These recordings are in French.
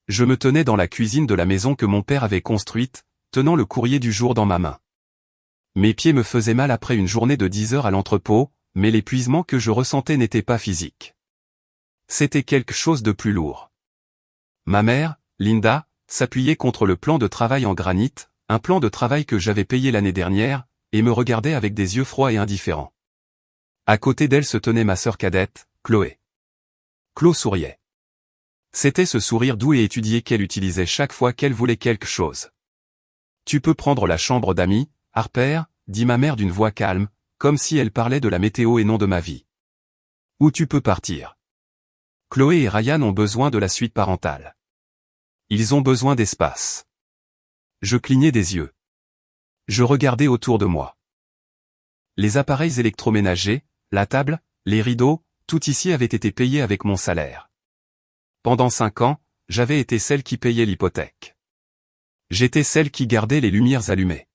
Je me tenais dans la cuisine de la maison que mon père avait construite, tenant le courrier du jour dans ma main. Mes pieds me faisaient mal après une journée de 10 heures à l'entrepôt, mais l'épuisement que je ressentais n'était pas physique. C'était quelque chose de plus lourd. Ma mère, Linda, s'appuyait contre le plan de travail en granit, un plan de travail que j'avais payé l'année dernière, et me regardait avec des yeux froids et indifférents. À côté d'elle se tenait ma sœur cadette, Chloé. Chloé souriait. C'était ce sourire doux et étudié qu'elle utilisait chaque fois qu'elle voulait quelque chose. « Tu peux prendre la chambre d'amis, Harper » dit ma mère d'une voix calme, comme si elle parlait de la météo et non de ma vie. « Ou tu peux partir. » Chloé et Ryan ont besoin de la suite parentale. Ils ont besoin d'espace. Je clignais des yeux. Je regardais autour de moi. Les appareils électroménagers, la table, les rideaux, tout ici avait été payé avec mon salaire. Pendant 5 ans, j'avais été celle qui payait l'hypothèque. J'étais celle qui gardait les lumières allumées.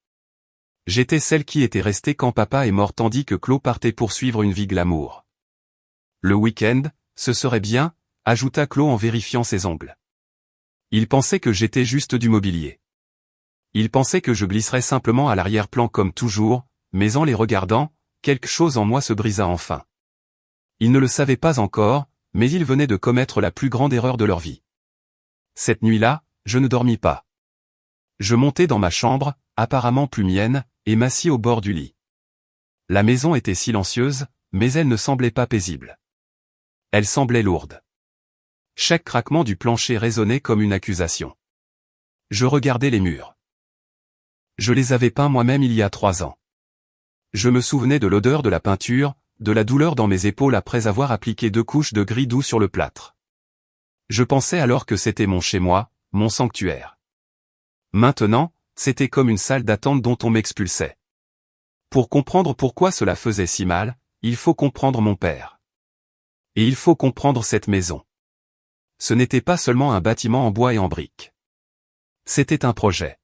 J'étais celle qui était restée quand papa est mort tandis que Chloé partait poursuivre une vie glamour. Le week-end, ce serait bien, ajouta Chloé en vérifiant ses ongles. Il pensait que j'étais juste du mobilier. Il pensait que je glisserais simplement à l'arrière-plan comme toujours, mais en les regardant, quelque chose en moi se brisa enfin. Ils ne le savaient pas encore, mais ils venaient de commettre la plus grande erreur de leur vie. Cette nuit-là, je ne dormis pas. Je montai dans ma chambre, apparemment plus mienne, et m'assis au bord du lit. La maison était silencieuse, mais elle ne semblait pas paisible. Elle semblait lourde. Chaque craquement du plancher résonnait comme une accusation. Je regardais les murs. Je les avais peints moi-même il y a 3 ans. Je me souvenais de l'odeur de la peinture, de la douleur dans mes épaules après avoir appliqué 2 couches de gris doux sur le plâtre. Je pensais alors que c'était mon chez-moi, mon sanctuaire. Maintenant, c'était comme une salle d'attente dont on m'expulsait. Pour comprendre pourquoi cela faisait si mal, il faut comprendre mon père. Et il faut comprendre cette maison. Ce n'était pas seulement un bâtiment en bois et en briques. C'était un projet.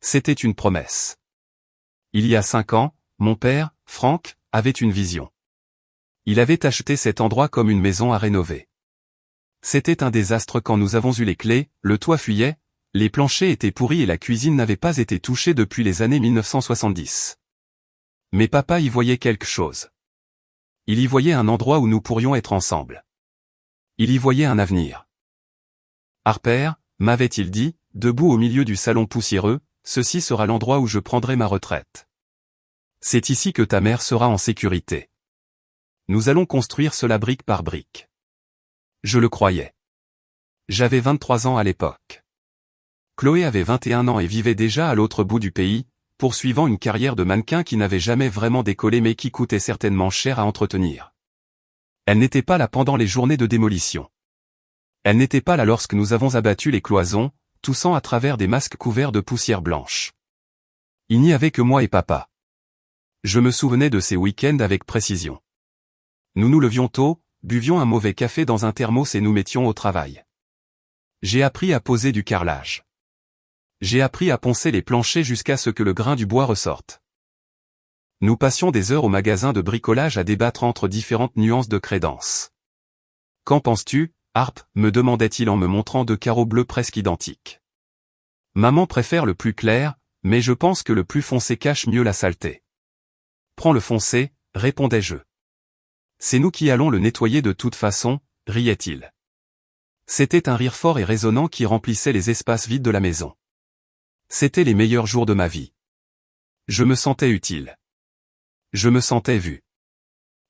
C'était une promesse. Il y a 5 ans, mon père, Frank, avait une vision. Il avait acheté cet endroit comme une maison à rénover. C'était un désastre quand nous avons eu les clés, le toit fuyait, les planchers étaient pourris et la cuisine n'avait pas été touchée depuis les années 1970. Mais papa y voyait quelque chose. Il y voyait un endroit où nous pourrions être ensemble. Il y voyait un avenir. Harper, m'avait-il dit, debout au milieu du salon poussiéreux, ceci sera l'endroit où je prendrai ma retraite. C'est ici que ta mère sera en sécurité. Nous allons construire cela brique par brique. Je le croyais. J'avais 23 ans à l'époque. Chloé avait 21 ans et vivait déjà à l'autre bout du pays, poursuivant une carrière de mannequin qui n'avait jamais vraiment décollé mais qui coûtait certainement cher à entretenir. Elle n'était pas là pendant les journées de démolition. Elle n'était pas là lorsque nous avons abattu les cloisons, toussant à travers des masques couverts de poussière blanche. Il n'y avait que moi et papa. Je me souvenais de ces week-ends avec précision. Nous nous levions tôt, buvions un mauvais café dans un thermos et nous mettions au travail. J'ai appris à poser du carrelage. J'ai appris à poncer les planchers jusqu'à ce que le grain du bois ressorte. Nous passions des heures au magasin de bricolage à débattre entre différentes nuances de crédence. « Qu'en penses-tu, Harp » me demandait-il en me montrant 2 carreaux bleus presque identiques. « Maman préfère le plus clair, mais je pense que le plus foncé cache mieux la saleté. »« Prends le foncé » répondais-je. « C'est nous qui allons le nettoyer de toute façon » riait-il. C'était un rire fort et résonnant qui remplissait les espaces vides de la maison. C'étaient les meilleurs jours de ma vie. Je me sentais utile. Je me sentais vu.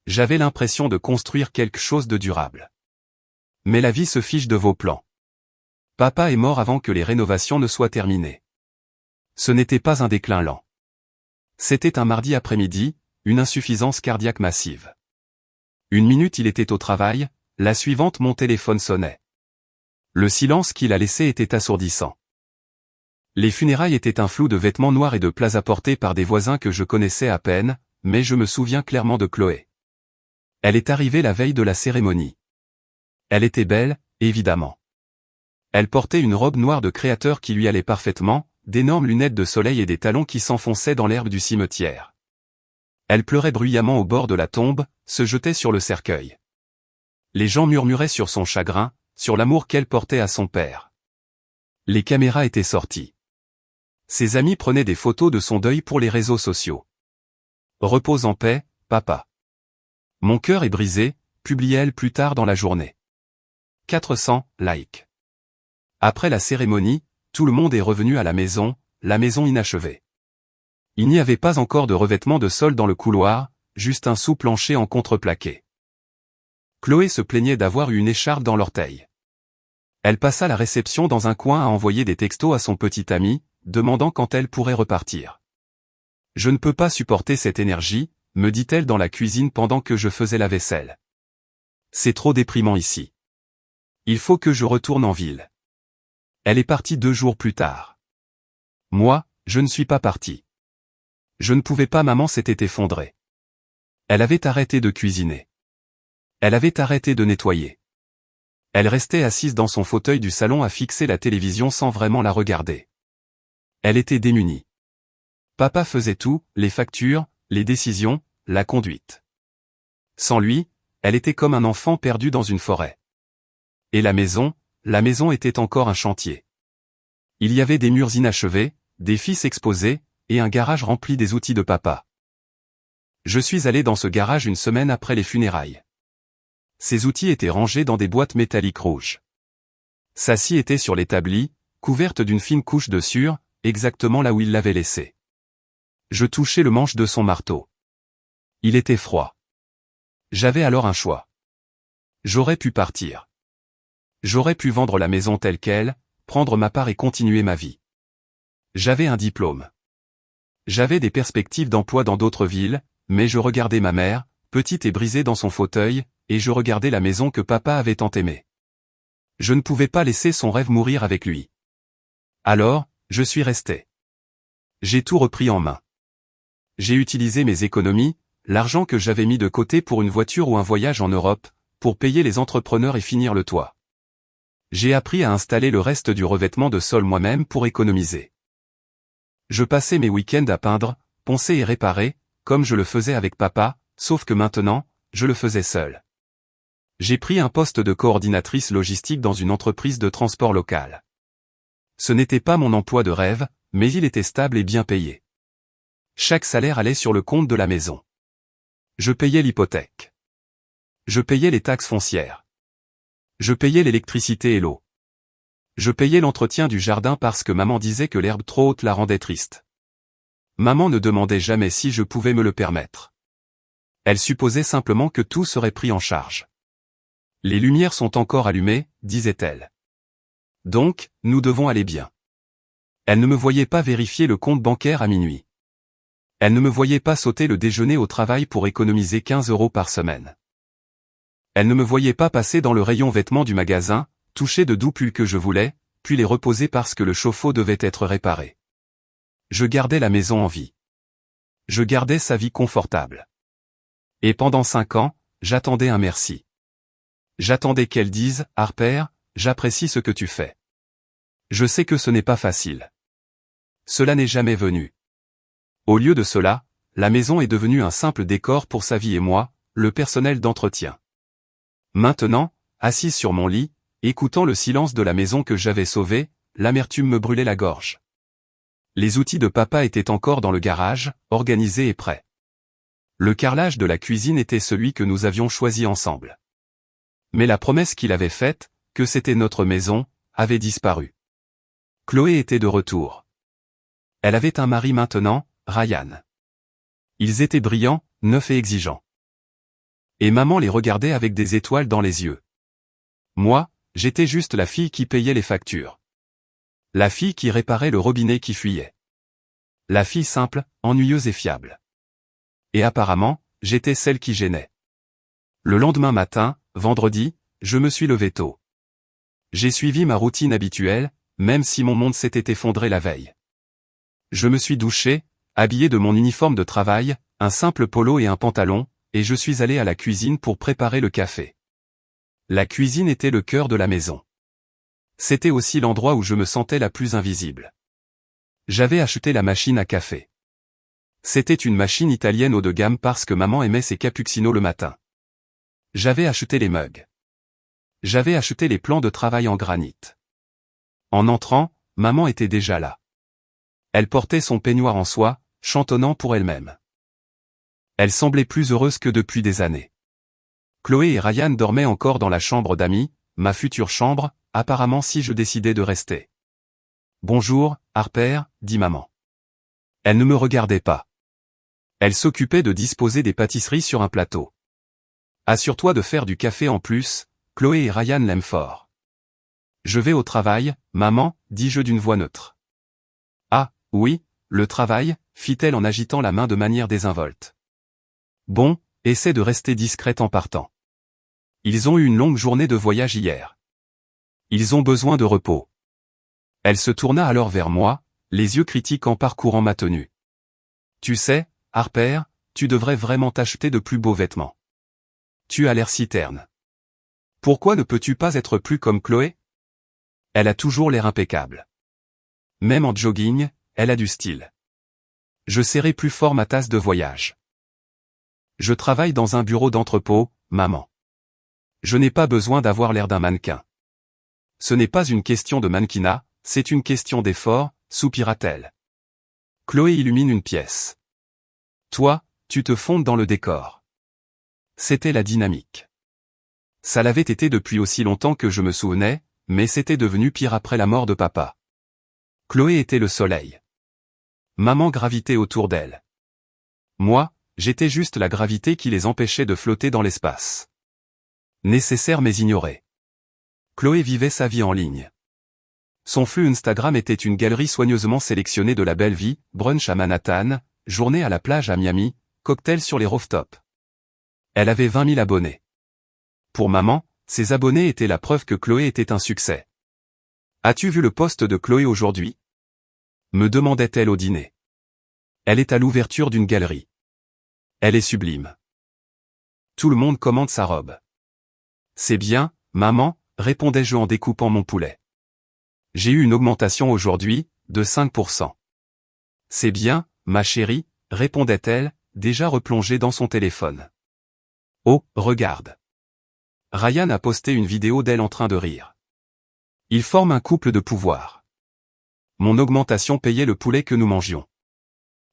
J'avais l'impression de construire quelque chose de durable. Mais la vie se fiche de vos plans. Papa est mort avant que les rénovations ne soient terminées. Ce n'était pas un déclin lent. C'était un mardi après-midi, une insuffisance cardiaque massive. Une minute il était au travail, la suivante mon téléphone sonnait. Le silence qu'il a laissé était assourdissant. Les funérailles étaient un flou de vêtements noirs et de plats apportés par des voisins que je connaissais à peine, mais je me souviens clairement de Chloé. Elle est arrivée la veille de la cérémonie. Elle était belle, évidemment. Elle portait une robe noire de créateur qui lui allait parfaitement, d'énormes lunettes de soleil et des talons qui s'enfonçaient dans l'herbe du cimetière. Elle pleurait bruyamment au bord de la tombe, se jetait sur le cercueil. Les gens murmuraient sur son chagrin, sur l'amour qu'elle portait à son père. Les caméras étaient sorties. Ses amis prenaient des photos de son deuil pour les réseaux sociaux. Repose en paix, papa. Mon cœur est brisé, publiait-elle plus tard dans la journée. 400 likes. Après la cérémonie, tout le monde est revenu à la maison inachevée. Il n'y avait pas encore de revêtement de sol dans le couloir, juste un sous-plancher en contreplaqué. Chloé se plaignait d'avoir eu une écharpe dans l'orteil. Elle passa la réception dans un coin à envoyer des textos à son petit ami, demandant quand elle pourrait repartir. « Je ne peux pas supporter cette énergie », me dit-elle dans la cuisine pendant que je faisais la vaisselle. « C'est trop déprimant ici. Il faut que je retourne en ville. » Elle est partie 2 jours plus tard. Moi, je ne suis pas parti. Je ne pouvais pas, maman s'était effondrée. Elle avait arrêté de cuisiner. Elle avait arrêté de nettoyer. Elle restait assise dans son fauteuil du salon à fixer la télévision sans vraiment la regarder. Elle était démunie. Papa faisait tout, les factures, les décisions, la conduite. Sans lui, elle était comme un enfant perdu dans une forêt. Et la maison était encore un chantier. Il y avait des murs inachevés, des fils exposés, et un garage rempli des outils de papa. Je suis allé dans ce garage une semaine après les funérailles. Ces outils étaient rangés dans des boîtes métalliques rouges. Sa scie était sur l'établi, couverte d'une fine couche de sueur, exactement là où il l'avait laissée. Je touchais le manche de son marteau. Il était froid. J'avais alors un choix. J'aurais pu partir. J'aurais pu vendre la maison telle qu'elle, prendre ma part et continuer ma vie. J'avais un diplôme. J'avais des perspectives d'emploi dans d'autres villes, mais je regardais ma mère, petite et brisée dans son fauteuil, et je regardais la maison que papa avait tant aimée. Je ne pouvais pas laisser son rêve mourir avec lui. Alors, je suis resté. J'ai tout repris en main. J'ai utilisé mes économies, l'argent que j'avais mis de côté pour une voiture ou un voyage en Europe, pour payer les entrepreneurs et finir le toit. J'ai appris à installer le reste du revêtement de sol moi-même pour économiser. Je passais mes week-ends à peindre, poncer et réparer, comme je le faisais avec papa, sauf que maintenant, je le faisais seul. J'ai pris un poste de coordinatrice logistique dans une entreprise de transport local. Ce n'était pas mon emploi de rêve, mais il était stable et bien payé. Chaque salaire allait sur le compte de la maison. Je payais l'hypothèque. Je payais les taxes foncières. Je payais l'électricité et l'eau. Je payais l'entretien du jardin parce que maman disait que l'herbe trop haute la rendait triste. Maman ne demandait jamais si je pouvais me le permettre. Elle supposait simplement que tout serait pris en charge. Les lumières sont encore allumées, disait-elle. Donc, nous devons aller bien. Elle ne me voyait pas vérifier le compte bancaire à minuit. Elle ne me voyait pas sauter le déjeuner au travail pour économiser 15 € par semaine. Elle ne me voyait pas passer dans le rayon vêtements du magasin, toucher de doux pulls que je voulais, puis les reposer parce que le chauffe-eau devait être réparé. Je gardais la maison en vie. Je gardais sa vie confortable. Et pendant 5 ans, j'attendais un merci. J'attendais qu'elle dise « Harper, j'apprécie ce que tu fais. Je sais que ce n'est pas facile. » Cela n'est jamais venu. Au lieu de cela, la maison est devenue un simple décor pour sa vie et moi, le personnel d'entretien. Maintenant, assise sur mon lit, écoutant le silence de la maison que j'avais sauvée, l'amertume me brûlait la gorge. Les outils de papa étaient encore dans le garage, organisés et prêts. Le carrelage de la cuisine était celui que nous avions choisi ensemble. Mais la promesse qu'il avait faite, que c'était notre maison, avait disparu. Chloé était de retour. Elle avait un mari maintenant, Ryan. Ils étaient brillants, neufs et exigeants. Et maman les regardait avec des étoiles dans les yeux. Moi, j'étais juste la fille qui payait les factures. La fille qui réparait le robinet qui fuyait. La fille simple, ennuyeuse et fiable. Et apparemment, j'étais celle qui gênait. Le lendemain matin, vendredi, je me suis levé tôt. J'ai suivi ma routine habituelle, même si mon monde s'était effondré la veille. Je me suis douché, habillé de mon uniforme de travail, un simple polo et un pantalon, et je suis allé à la cuisine pour préparer le café. La cuisine était le cœur de la maison. C'était aussi l'endroit où je me sentais la plus invisible. J'avais acheté la machine à café. C'était une machine italienne haut de gamme parce que maman aimait ses cappuccinos le matin. J'avais acheté les mugs. J'avais acheté les plans de travail en granit. En entrant, maman était déjà là. Elle portait son peignoir en soie, chantonnant pour elle-même. Elle semblait plus heureuse que depuis des années. Chloé et Ryan dormaient encore dans la chambre d'amis, ma future chambre, apparemment si je décidais de rester. « Bonjour, Harper » dit maman. Elle ne me regardait pas. Elle s'occupait de disposer des pâtisseries sur un plateau. « Assure-toi de faire du café en plus, Chloé et Ryan l'aiment fort. »« Je vais au travail, maman » dis-je d'une voix neutre. « Ah, oui, le travail » fit-elle en agitant la main de manière désinvolte. « Bon, essaie de rester discrète en partant. Ils ont eu une longue journée de voyage hier. Ils ont besoin de repos. » Elle se tourna alors vers moi, les yeux critiques en parcourant ma tenue. « Tu sais, Harper, tu devrais vraiment t'acheter de plus beaux vêtements. Tu as l'air si terne. Pourquoi ne peux-tu pas être plus comme Chloé? Elle a toujours l'air impeccable. Même en jogging, elle a du style. Je serrai plus fort ma tasse de voyage. Je travaille dans un bureau d'entrepôt, maman. Je n'ai pas besoin d'avoir l'air d'un mannequin. Ce n'est pas une question de mannequinat, c'est une question d'effort, soupira-t-elle. Chloé illumine une pièce. Toi, tu te fondes dans le décor. C'était la dynamique. Ça l'avait été depuis aussi longtemps que je me souvenais, mais c'était devenu pire après la mort de papa. Chloé était le soleil. Maman gravitait autour d'elle. Moi, j'étais juste la gravité qui les empêchait de flotter dans l'espace. Nécessaire mais ignoré. Chloé vivait sa vie en ligne. Son flux Instagram était une galerie soigneusement sélectionnée de la belle vie, brunch à Manhattan, journée à la plage à Miami, cocktail sur les rooftops. Elle avait 20 000 abonnés. Pour maman, ces abonnés étaient la preuve que Chloé était un succès. « As-tu vu le post de Chloé aujourd'hui ?» me demandait-elle au dîner. Elle est à l'ouverture d'une galerie. Elle est sublime. Tout le monde commente sa robe. C'est bien, maman, répondais-je en découpant mon poulet. J'ai eu une augmentation aujourd'hui, de 5%. C'est bien, ma chérie, répondait-elle, déjà replongée dans son téléphone. Oh, regarde. Ryan a posté une vidéo d'elle en train de rire. Ils forment un couple de pouvoir. Mon augmentation payait le poulet que nous mangions.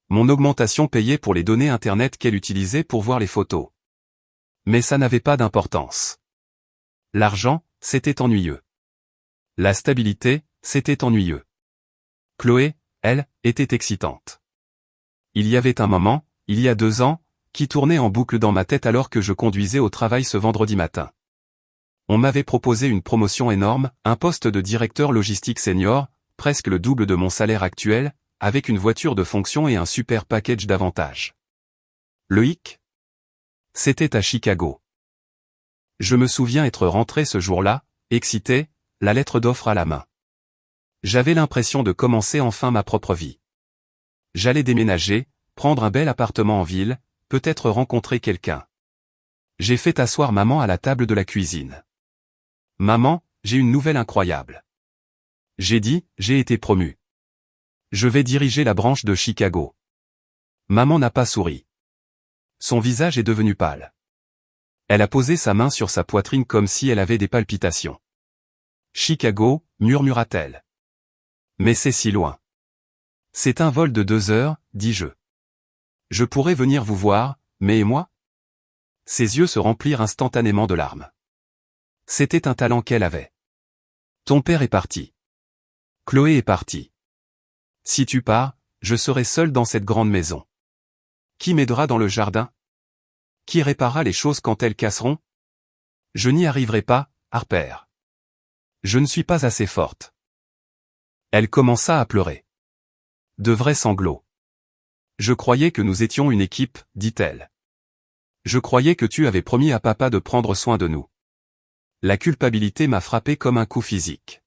Mon augmentation payait pour les données internet qu'elle utilisait pour voir les photos. Mais ça n'avait pas d'importance. L'argent, c'était ennuyeux. La stabilité, c'était ennuyeux. Chloé, elle, était excitante. Il y avait un moment, il y a 2 ans, qui tournait en boucle dans ma tête alors que je conduisais au travail ce vendredi matin. On m'avait proposé une promotion énorme, un poste de directeur logistique senior, presque le double de mon salaire actuel, avec une voiture de fonction et un super package d'avantages. Le hic? C'était à Chicago. Je me souviens être rentré ce jour-là, excité, la lettre d'offre à la main. J'avais l'impression de commencer enfin ma propre vie. J'allais déménager, prendre un bel appartement en ville, peut-être rencontrer quelqu'un. J'ai fait asseoir maman à la table de la cuisine. Maman, j'ai une nouvelle incroyable. J'ai dit, j'ai été promu. Je vais diriger la branche de Chicago. Maman n'a pas souri. Son visage est devenu pâle. Elle a posé sa main sur sa poitrine comme si elle avait des palpitations. Chicago, murmura-t-elle. Mais c'est si loin. C'est un vol de 2 heures, dis-je. Je pourrais venir vous voir, mais et moi? Ses yeux se remplirent instantanément de larmes. C'était un talent qu'elle avait. Ton père est parti. Chloé est partie. Si tu pars, je serai seul dans cette grande maison. Qui m'aidera dans le jardin? Qui réparera les choses quand elles casseront? Je n'y arriverai pas, Harper. Je ne suis pas assez forte. Elle commença à pleurer. De vrais sanglots. Je croyais que nous étions une équipe, dit-elle. Je croyais que tu avais promis à papa de prendre soin de nous. La culpabilité m'a frappé comme un coup physique.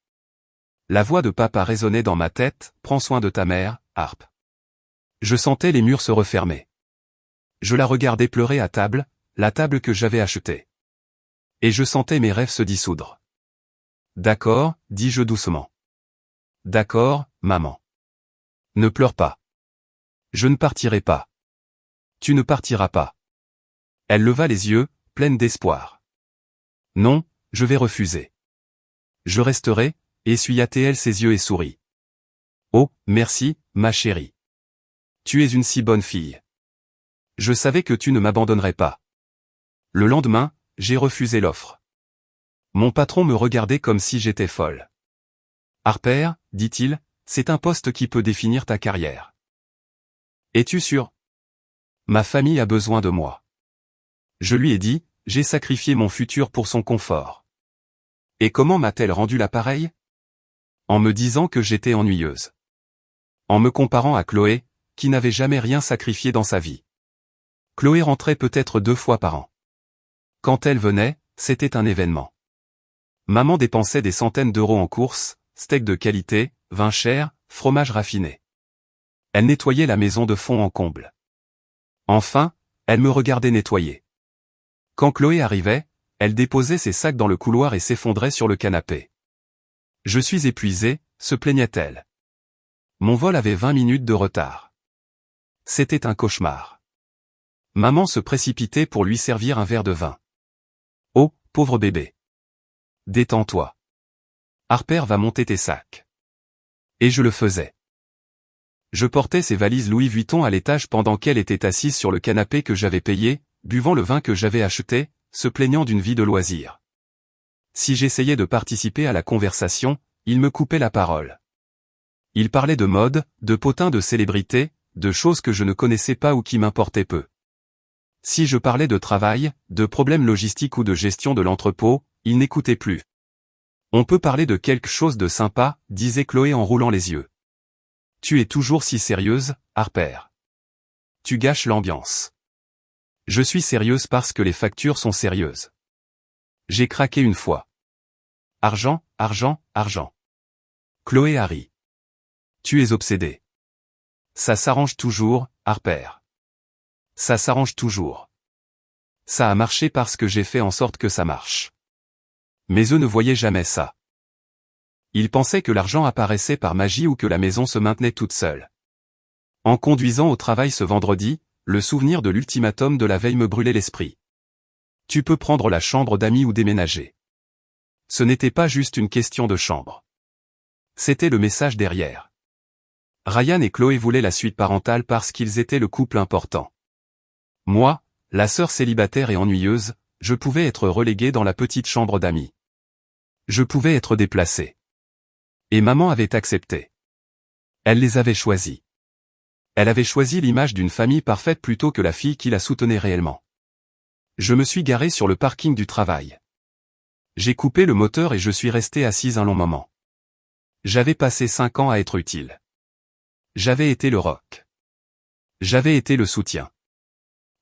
La voix de papa résonnait dans ma tête, prends soin de ta mère, Harp. Je sentais les murs se refermer. Je la regardais pleurer à table, la table que j'avais achetée. Et je sentais mes rêves se dissoudre. D'accord, dis-je doucement. D'accord, maman. Ne pleure pas. Je ne partirai pas. Tu ne partiras pas. Elle leva les yeux, pleine d'espoir. Non, je vais refuser. Je resterai, essuya-t-elle ses yeux et sourit. Oh, merci, ma chérie. Tu es une si bonne fille. Je savais que tu ne m'abandonnerais pas. Le lendemain, j'ai refusé l'offre. Mon patron me regardait comme si j'étais folle. Harper, dit-il, c'est un poste qui peut définir ta carrière. Es-tu sûr? Ma famille a besoin de moi. Je lui ai dit, j'ai sacrifié mon futur pour son confort. Et comment m'a-t-elle rendu l'appareil? En me disant que j'étais ennuyeuse. En me comparant à Chloé, qui n'avait jamais rien sacrifié dans sa vie. Chloé rentrait peut-être 2 fois par an. Quand elle venait, c'était un événement. Maman dépensait des centaines d'euros en courses, steaks de qualité, vin cher, fromage raffiné. Elle nettoyait la maison de fond en comble. Enfin, elle me regardait nettoyer. Quand Chloé arrivait, elle déposait ses sacs dans le couloir et s'effondrait sur le canapé. Je suis épuisée, se plaignait-elle. Mon vol avait 20 minutes de retard. C'était un cauchemar. Maman se précipitait pour lui servir un verre de vin. Oh, pauvre bébé. Détends-toi. Harper va monter tes sacs. Et je le faisais. Je portais ses valises Louis Vuitton à l'étage pendant qu'elle était assise sur le canapé que j'avais payé, buvant le vin que j'avais acheté, se plaignant d'une vie de loisirs. Si j'essayais de participer à la conversation, il me coupait la parole. Il parlait de mode, de potins de célébrités, de choses que je ne connaissais pas ou qui m'importaient peu. Si je parlais de travail, de problèmes logistiques ou de gestion de l'entrepôt, il n'écoutait plus. On peut parler de quelque chose de sympa, disait Chloé en roulant les yeux. Tu es toujours si sérieuse, Harper. Tu gâches l'ambiance. Je suis sérieuse parce que les factures sont sérieuses. J'ai craqué une fois. Argent, argent, argent. Chloé a ri. Tu es obsédée. Ça s'arrange toujours, Harper. Ça s'arrange toujours. Ça a marché parce que j'ai fait en sorte que ça marche. Mais eux ne voyaient jamais ça. Ils pensaient que l'argent apparaissait par magie ou que la maison se maintenait toute seule. En conduisant au travail ce vendredi, le souvenir de l'ultimatum de la veille me brûlait l'esprit. Tu peux prendre la chambre d'amis ou déménager. Ce n'était pas juste une question de chambre. C'était le message derrière. Ryan et Chloé voulaient la suite parentale parce qu'ils étaient le couple important. Moi, la sœur célibataire et ennuyeuse, je pouvais être relégué dans la petite chambre d'amis. Je pouvais être déplacé. Et maman avait accepté. Elle les avait choisis. Elle avait choisi l'image d'une famille parfaite plutôt que la fille qui la soutenait réellement. Je me suis garé sur le parking du travail. J'ai coupé le moteur et je suis resté assise un long moment. J'avais passé 5 ans à être utile. J'avais été le rock. J'avais été le soutien.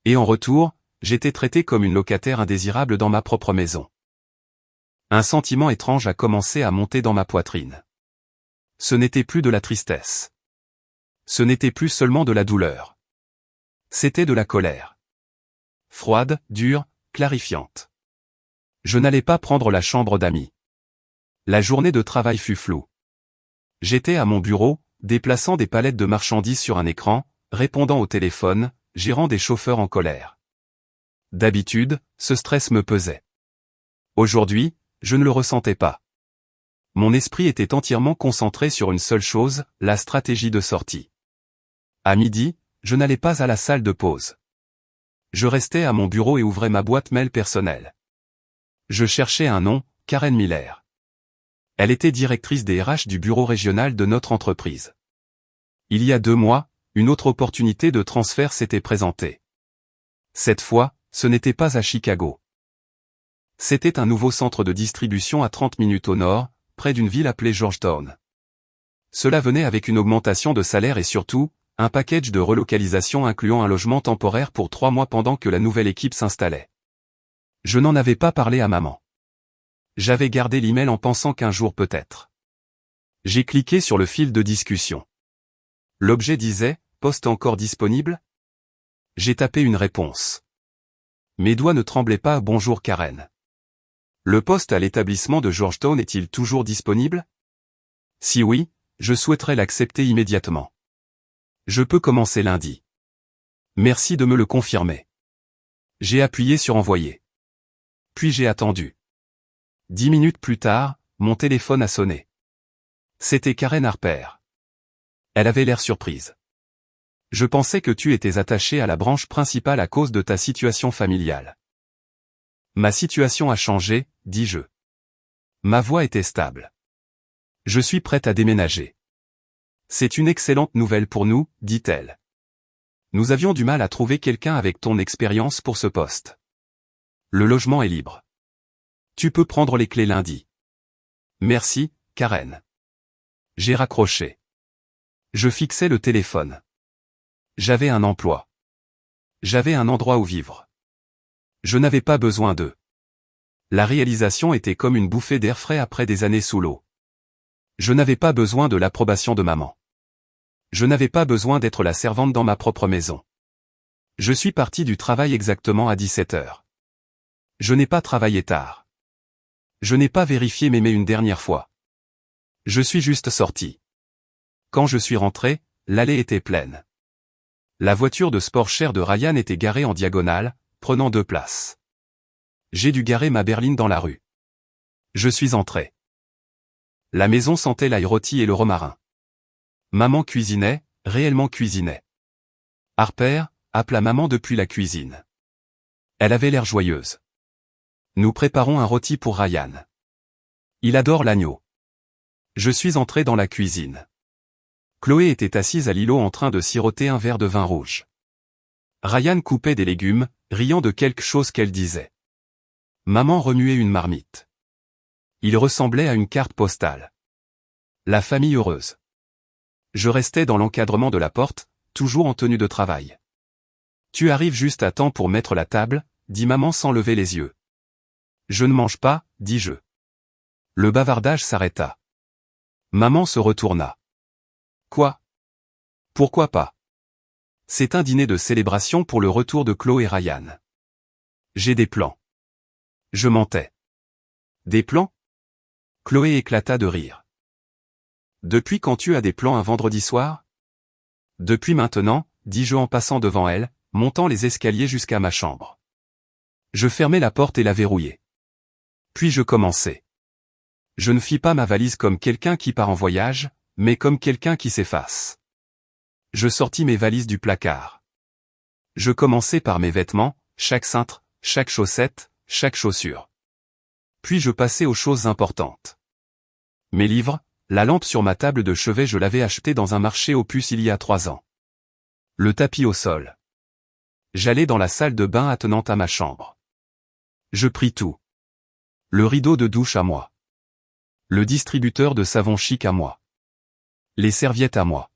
Et en retour, j'étais traité comme une locataire indésirable dans ma propre maison. Un sentiment étrange a commencé à monter dans ma poitrine. Ce n'était plus de la tristesse. Ce n'était plus seulement de la douleur. C'était de la colère. Froide, dure, clarifiante. Je n'allais pas prendre la chambre d'amis. La journée de travail fut floue. J'étais à mon bureau, déplaçant des palettes de marchandises sur un écran, répondant au téléphone, gérant des chauffeurs en colère. D'habitude, ce stress me pesait. Aujourd'hui, je ne le ressentais pas. Mon esprit était entièrement concentré sur une seule chose, la stratégie de sortie. À midi, je n'allais pas à la salle de pause. Je restais à mon bureau et ouvrais ma boîte mail personnelle. Je cherchais un nom, Karen Miller. Elle était directrice des RH du bureau régional de notre entreprise. Il y a 2 mois, une autre opportunité de transfert s'était présentée. Cette fois, ce n'était pas à Chicago. C'était un nouveau centre de distribution à 30 minutes au nord, près d'une ville appelée Georgetown. Cela venait avec une augmentation de salaire et surtout, un package de relocalisation incluant un logement temporaire pour 3 mois pendant que la nouvelle équipe s'installait. Je n'en avais pas parlé à maman. J'avais gardé l'email en pensant qu'un jour peut-être. J'ai cliqué sur le fil de discussion. L'objet disait « Poste encore disponible ?» J'ai tapé une réponse. Mes doigts ne tremblaient pas. Bonjour Karen. Le poste à l'établissement de Georgetown est-il toujours disponible? Si oui, je souhaiterais l'accepter immédiatement. Je peux commencer lundi. Merci de me le confirmer. J'ai appuyé sur envoyer. Puis j'ai attendu. 10 minutes plus tard, mon téléphone a sonné. C'était Karen Harper. Elle avait l'air surprise. Je pensais que tu étais attaché à la branche principale à cause de ta situation familiale. Ma situation a changé, dis-je. Ma voix était stable. Je suis prête à déménager. C'est une excellente nouvelle pour nous, dit-elle. Nous avions du mal à trouver quelqu'un avec ton expérience pour ce poste. Le logement est libre. Tu peux prendre les clés lundi. Merci, Karen. J'ai raccroché. Je fixais le téléphone. J'avais un emploi. J'avais un endroit où vivre. Je n'avais pas besoin d'eux. La réalisation était comme une bouffée d'air frais après des années sous l'eau. Je n'avais pas besoin de l'approbation de maman. Je n'avais pas besoin d'être la servante dans ma propre maison. Je suis parti du travail exactement à 17 heures. Je n'ai pas travaillé tard. Je n'ai pas vérifié mes mails une dernière fois. Je suis juste sorti. Quand je suis rentré, l'allée était pleine. La voiture de sport chère de Ryan était garée en diagonale, prenant 2 places. J'ai dû garer ma berline dans la rue. Je suis entré. La maison sentait l'ail rôti et le romarin. Maman cuisinait, réellement cuisinait. Harper appela maman depuis la cuisine. Elle avait l'air joyeuse. Nous préparons un rôti pour Ryan. Il adore l'agneau. Je suis entré dans la cuisine. Chloé était assise à l'îlot en train de siroter un verre de vin rouge. Ryan coupait des légumes, riant de quelque chose qu'elle disait. Maman remuait une marmite. Il ressemblait à une carte postale. La famille heureuse. Je restais dans l'encadrement de la porte, toujours en tenue de travail. Tu arrives juste à temps pour mettre la table, dit maman sans lever les yeux. Je ne mange pas, dis-je. Le bavardage s'arrêta. Maman se retourna. Quoi? Pourquoi pas? C'est un dîner de célébration pour le retour de Chloé et Ryan. J'ai des plans. Je mentais. Des plans? Chloé éclata de rire. Depuis quand tu as des plans un vendredi soir? Depuis maintenant, dis-je en passant devant elle, montant les escaliers jusqu'à ma chambre. Je fermai la porte et la verrouillai. Puis je commençai. Je ne fis pas ma valise comme quelqu'un qui part en voyage, mais comme quelqu'un qui s'efface. Je sortis mes valises du placard. Je commençai par mes vêtements, chaque cintre, chaque chaussette, chaque chaussure. Puis je passai aux choses importantes. Mes livres, la lampe sur ma table de chevet je l'avais achetée dans un marché aux puces il y a 3 ans. Le tapis au sol. J'allai dans la salle de bain attenante à ma chambre. Je pris tout. Le rideau de douche à moi. Le distributeur de savon chic à moi. Les serviettes à moi.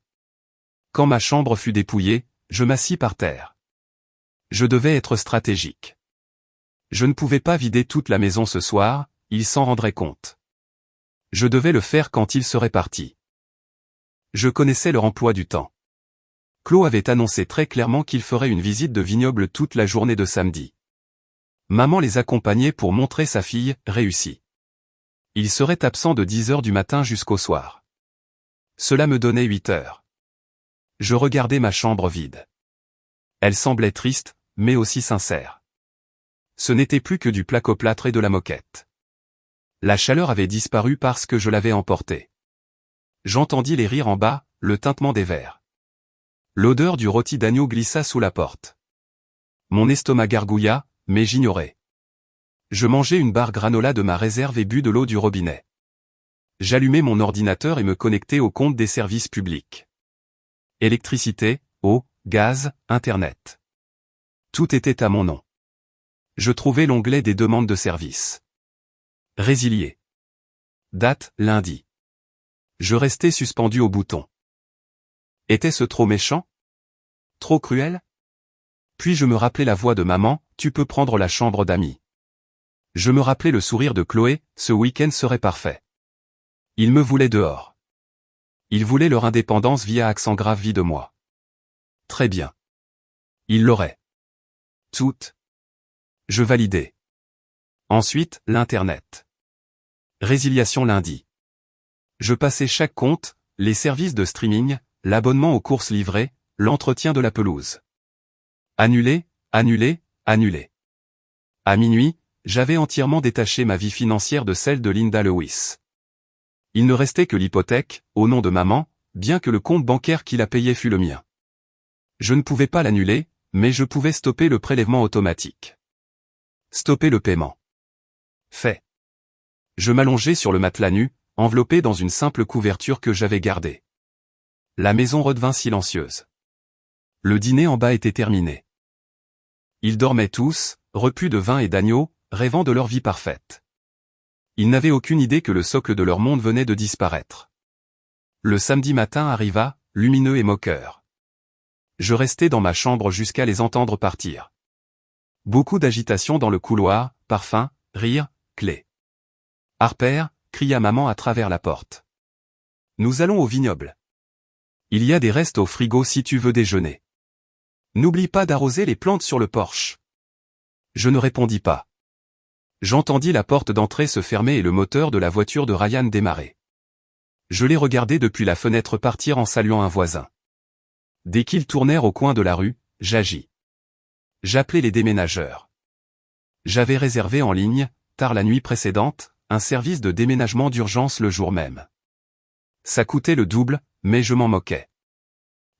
Quand ma chambre fut dépouillée, je m'assis par terre. Je devais être stratégique. Je ne pouvais pas vider toute la maison ce soir, il s'en rendrait compte. Je devais le faire quand il serait parti. Je connaissais leur emploi du temps. Chloé avait annoncé très clairement qu'il ferait une visite de vignoble toute la journée de samedi. Maman les accompagnait pour montrer sa fille, réussie. Il serait absent de 10 heures du matin jusqu'au soir. Cela me donnait 8 heures. Je regardais ma chambre vide. Elle semblait triste, mais aussi sincère. Ce n'était plus que du placoplâtre et de la moquette. La chaleur avait disparu parce que je l'avais emportée. J'entendis les rires en bas, le tintement des verres. L'odeur du rôti d'agneau glissa sous la porte. Mon estomac gargouilla, mais j'ignorais. Je mangeai une barre granola de ma réserve et bus de l'eau du robinet. J'allumai mon ordinateur et me connectai au compte des services publics. Électricité, eau, gaz, internet. Tout était à mon nom. Je trouvai l'onglet des demandes de service. Résilié. Date, lundi. Je restai suspendu au bouton. Était-ce trop méchant? Trop cruel? Puis je me rappelai la voix de maman, tu peux prendre la chambre d'amis. Je me rappelai le sourire de Chloé, ce week-end serait parfait. Ils me voulaient dehors. Ils voulaient leur indépendance via accent grave vie de moi. Très bien. Ils l'auraient. Toutes. Je validai. Ensuite, l'Internet. Résiliation lundi. Je passai chaque compte, les services de streaming, l'abonnement aux courses livrées, l'entretien de la pelouse. Annulé, annulé, annulé. À minuit, j'avais entièrement détaché ma vie financière de celle de Linda Lewis. Il ne restait que l'hypothèque, au nom de maman, bien que le compte bancaire qui la payait fût le mien. Je ne pouvais pas l'annuler, mais je pouvais stopper le prélèvement automatique. Stopper le paiement. Fait. Je m'allongeai sur le matelas nu, enveloppé dans une simple couverture que j'avais gardée. La maison redevint silencieuse. Le dîner en bas était terminé. Ils dormaient tous, repus de vin et d'agneau, rêvant de leur vie parfaite. Ils n'avaient aucune idée que le socle de leur monde venait de disparaître. Le samedi matin arriva, lumineux et moqueur. Je restai dans ma chambre jusqu'à les entendre partir. Beaucoup d'agitation dans le couloir, parfum, rire, clés. « Harper » cria maman à travers la porte. « Nous allons au vignoble. Il y a des restes au frigo si tu veux déjeuner. N'oublie pas d'arroser les plantes sur le porche. » Je ne répondis pas. J'entendis la porte d'entrée se fermer et le moteur de la voiture de Ryan démarrer. Je les regardai depuis la fenêtre partir en saluant un voisin. Dès qu'ils tournèrent au coin de la rue, j'agis. J'appelai les déménageurs. J'avais réservé en ligne, tard la nuit précédente, un service de déménagement d'urgence le jour même. Ça coûtait le double, mais je m'en moquais.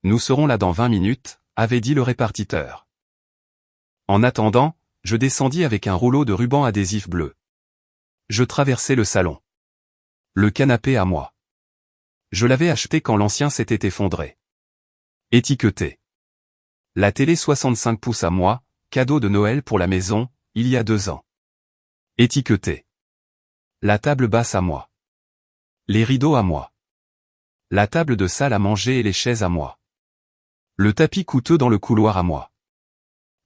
Nous serons là dans 20 minutes, avait dit le répartiteur. En attendant, je descendis avec un rouleau de ruban adhésif bleu. Je traversai le salon. Le canapé à moi. Je l'avais acheté quand l'ancien s'était effondré. Étiqueté. La télé 65 pouces à moi, cadeau de Noël pour la maison, il y a 2 ans. Étiqueté. La table basse à moi. Les rideaux à moi. La table de salle à manger et les chaises à moi. Le tapis coûteux dans le couloir à moi.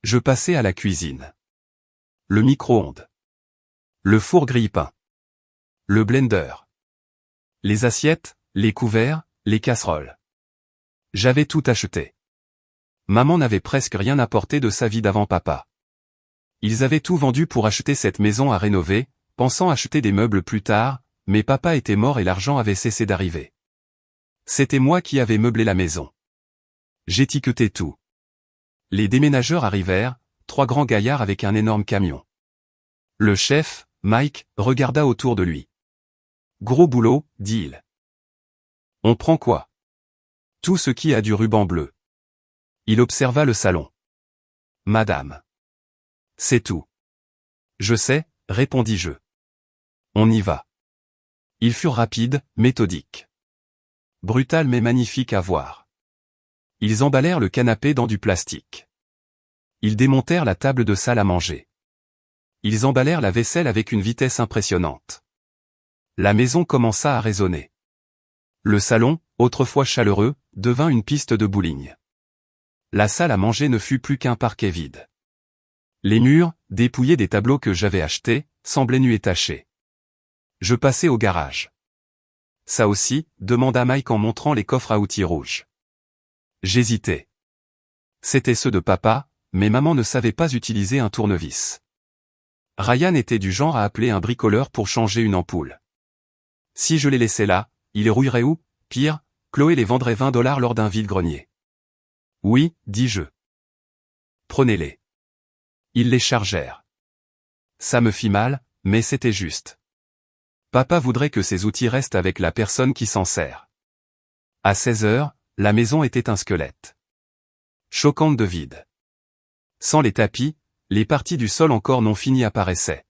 Je passai à la cuisine. Le micro-ondes. Le four grille-pain. Le blender. Les assiettes, les couverts, les casseroles. J'avais tout acheté. Maman n'avait presque rien apporté de sa vie d'avant papa. Ils avaient tout vendu pour acheter cette maison à rénover, pensant acheter des meubles plus tard, mais papa était mort et l'argent avait cessé d'arriver. C'était moi qui avais meublé la maison. J'étiquetais tout. Les déménageurs arrivèrent, 3 grands gaillards avec un énorme camion. Le chef, Mike, regarda autour de lui. « Gros boulot », dit-il. « On prend quoi ? » « Tout ce qui a du ruban bleu. » Il observa le salon. « Madame. » « C'est tout. »« Je sais, » répondis-je. « On y va. » Ils furent rapides, méthodiques. Brutal mais magnifique à voir. Ils emballèrent le canapé dans du plastique. Ils démontèrent la table de salle à manger. Ils emballèrent la vaisselle avec une vitesse impressionnante. La maison commença à résonner. Le salon, autrefois chaleureux, devint une piste de bowling. La salle à manger ne fut plus qu'un parquet vide. Les murs, dépouillés des tableaux que j'avais achetés, semblaient nus et tachés. Je passai au garage. Ça aussi, demanda Mike en montrant les coffres à outils rouges. J'hésitais. C'étaient ceux de papa, mais maman ne savait pas utiliser un tournevis. Ryan était du genre à appeler un bricoleur pour changer une ampoule. Si je les laissais là, ils rouilleraient ou, pire, Chloé les vendrait $20 lors d'un vide-grenier. Oui, dis-je. Prenez-les. Ils les chargèrent. Ça me fit mal, mais c'était juste. Papa voudrait que ces outils restent avec la personne qui s'en sert. À 16 heures, la maison était un squelette. Choquante de vide. Sans les tapis, les parties du sol encore non finies apparaissaient.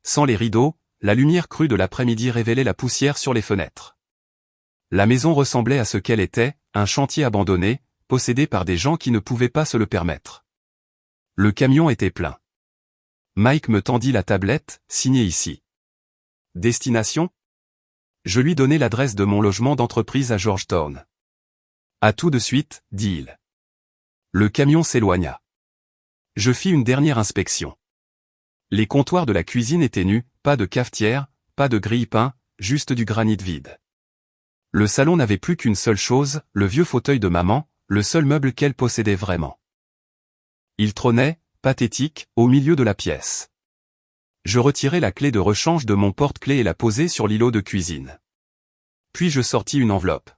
Sans les rideaux, la lumière crue de l'après-midi révélait la poussière sur les fenêtres. La maison ressemblait à ce qu'elle était, un chantier abandonné, possédé par des gens qui ne pouvaient pas se le permettre. Le camion était plein. Mike me tendit la tablette, signée ici. Destination ? Je lui donnai l'adresse de mon logement d'entreprise à Georgetown. À tout de suite, dit-il. Le camion s'éloigna. Je fis une dernière inspection. Les comptoirs de la cuisine étaient nus, pas de cafetière, pas de grille-pain, juste du granit vide. Le salon n'avait plus qu'une seule chose, le vieux fauteuil de maman, le seul meuble qu'elle possédait vraiment. Il trônait, pathétique, au milieu de la pièce. Je retirai la clé de rechange de mon porte-clés et la posai sur l'îlot de cuisine. Puis je sortis une enveloppe.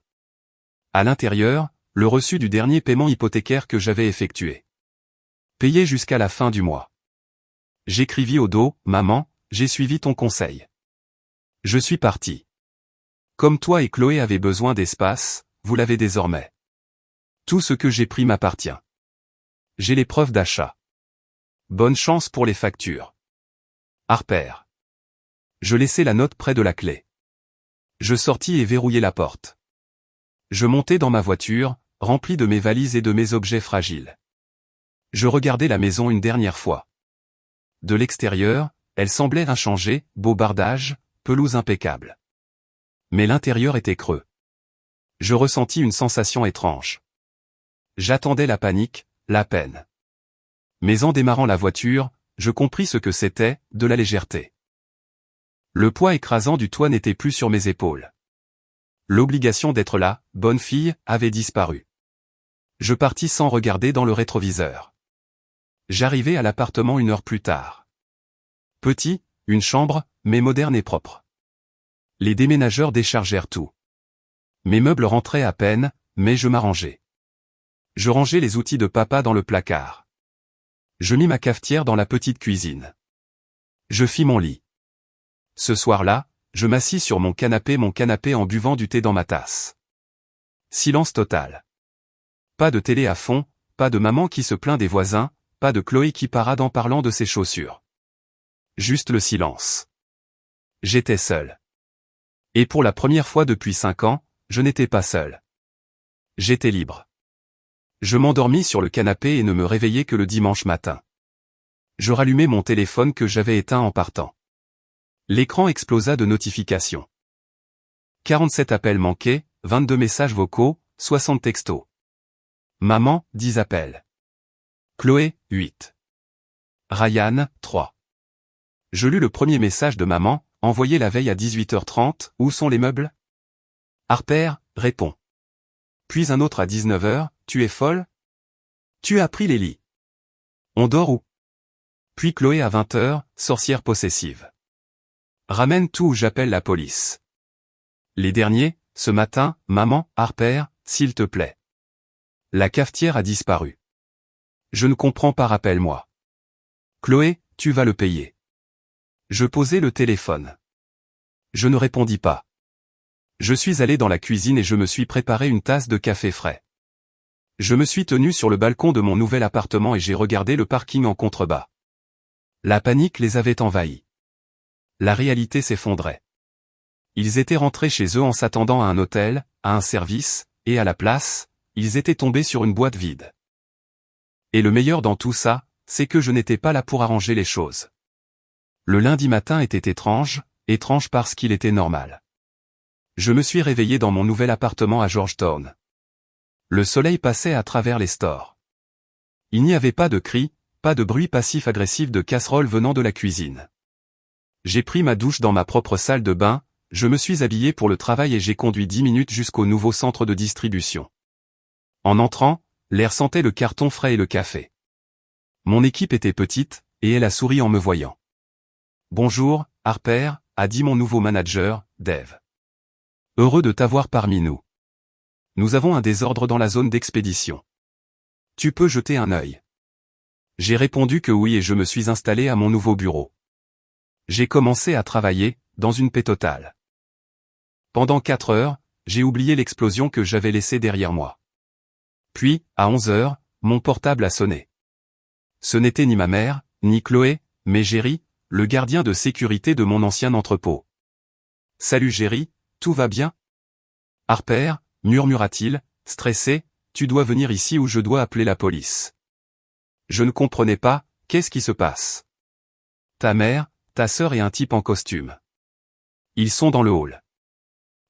À l'intérieur, le reçu du dernier paiement hypothécaire que j'avais effectué. Payé jusqu'à la fin du mois. J'écrivis au dos, « Maman, j'ai suivi ton conseil. Je suis parti. Comme toi et Chloé avaient besoin d'espace, vous l'avez désormais. Tout ce que j'ai pris m'appartient. J'ai les preuves d'achat. Bonne chance pour les factures. Harper. Je laissai la note près de la clé. Je sortis et verrouillai la porte. Je montai dans ma voiture, remplie de mes valises et de mes objets fragiles. Je regardai la maison une dernière fois. De l'extérieur, elle semblait inchangée, beau bardage, pelouse impeccable. Mais l'intérieur était creux. Je ressentis une sensation étrange. J'attendais la panique, la peine. Mais en démarrant la voiture, je compris ce que c'était, de la légèreté. Le poids écrasant du toit n'était plus sur mes épaules. L'obligation d'être là, bonne fille, avait disparu. Je partis sans regarder dans le rétroviseur. J'arrivai à l'appartement 1 heure plus tard. Petit, une chambre, mais moderne et propre. Les déménageurs déchargèrent tout. Mes meubles rentraient à peine, mais je m'arrangeai. Je rangeai les outils de papa dans le placard. Je mis ma cafetière dans la petite cuisine. Je fis mon lit. Ce soir-là, je m'assis sur mon canapé en buvant du thé dans ma tasse. Silence total. Pas de télé à fond, pas de maman qui se plaint des voisins, pas de Chloé qui parade en parlant de ses chaussures. Juste le silence. J'étais seul. Et pour la première fois depuis 5 ans, je n'étais pas seul. J'étais libre. Je m'endormis sur le canapé et ne me réveillai que le dimanche matin. Je rallumai mon téléphone que j'avais éteint en partant. L'écran explosa de notifications. 47 appels manqués, 22 messages vocaux, 60 textos. Maman, 10 appels. Chloé, 8. Ryan, 3. Je lus le premier message de maman, envoyé la veille à 18h30, où sont les meubles? Harper, répond. Puis un autre à 19h, tu es folle? Tu as pris les lits. On dort où? Puis Chloé à 20h, sorcière possessive. Ramène tout ou j'appelle la police. Les derniers, ce matin, maman, Harper, s'il te plaît. La cafetière a disparu. Je ne comprends pas, rappelle-moi. Chloé, tu vas le payer. Je posai le téléphone. Je ne répondis pas. Je suis allé dans la cuisine et je me suis préparé une tasse de café frais. Je me suis tenu sur le balcon de mon nouvel appartement et j'ai regardé le parking en contrebas. La panique les avait envahis. La réalité s'effondrait. Ils étaient rentrés chez eux en s'attendant à un hôtel, à un service, et à la place, ils étaient tombés sur une boîte vide. Et le meilleur dans tout ça, c'est que je n'étais pas là pour arranger les choses. Le lundi matin était étrange, étrange parce qu'il était normal. Je me suis réveillé dans mon nouvel appartement à Georgetown. Le soleil passait à travers les stores. Il n'y avait pas de cris, pas de bruit passif-agressif de casseroles venant de la cuisine. J'ai pris ma douche dans ma propre salle de bain, je me suis habillé pour le travail et j'ai conduit 10 minutes jusqu'au nouveau centre de distribution. En entrant, l'air sentait le carton frais et le café. Mon équipe était petite, et elle a souri en me voyant. Bonjour, Harper, a dit mon nouveau manager, Dave. Heureux de t'avoir parmi nous. Nous avons un désordre dans la zone d'expédition. Tu peux jeter un œil. J'ai répondu que oui et je me suis installé à mon nouveau bureau. J'ai commencé à travailler, dans une paix totale. Pendant 4 heures, j'ai oublié l'explosion que j'avais laissée derrière moi. Puis, à 11 heures, mon portable a sonné. Ce n'était ni ma mère, ni Chloé, mais Jerry, le gardien de sécurité de mon ancien entrepôt. « Salut Jerry, tout va bien? » Harper, murmura-t-il, stressé, tu dois venir ici ou je dois appeler la police. Je ne comprenais pas, qu'est-ce qui se passe? Ta mère, ta sœur et un type en costume. Ils sont dans le hall.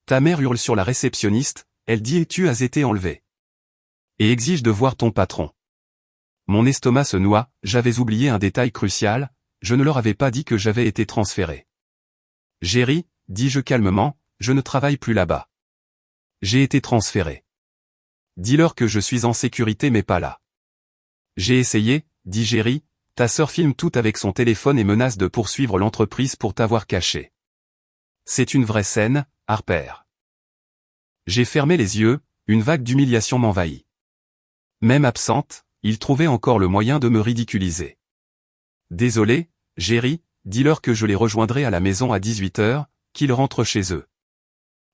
Ta mère hurle sur la réceptionniste, elle dit et tu as été enlevé. Et exige de voir ton patron. Mon estomac se noie, j'avais oublié un détail crucial, je ne leur avais pas dit que j'avais été transféré. Jerry, dis-je calmement, je ne travaille plus là-bas. J'ai été transféré. Dis-leur que je suis en sécurité mais pas là. J'ai essayé, dit Jerry, ta sœur filme tout avec son téléphone et menace de poursuivre l'entreprise pour t'avoir caché. C'est une vraie scène, Harper. J'ai fermé les yeux, une vague d'humiliation m'envahit. Même absente, il trouvait encore le moyen de me ridiculiser. Désolé, Jerry, dis-leur que je les rejoindrai à la maison à 18h, qu'ils rentrent chez eux.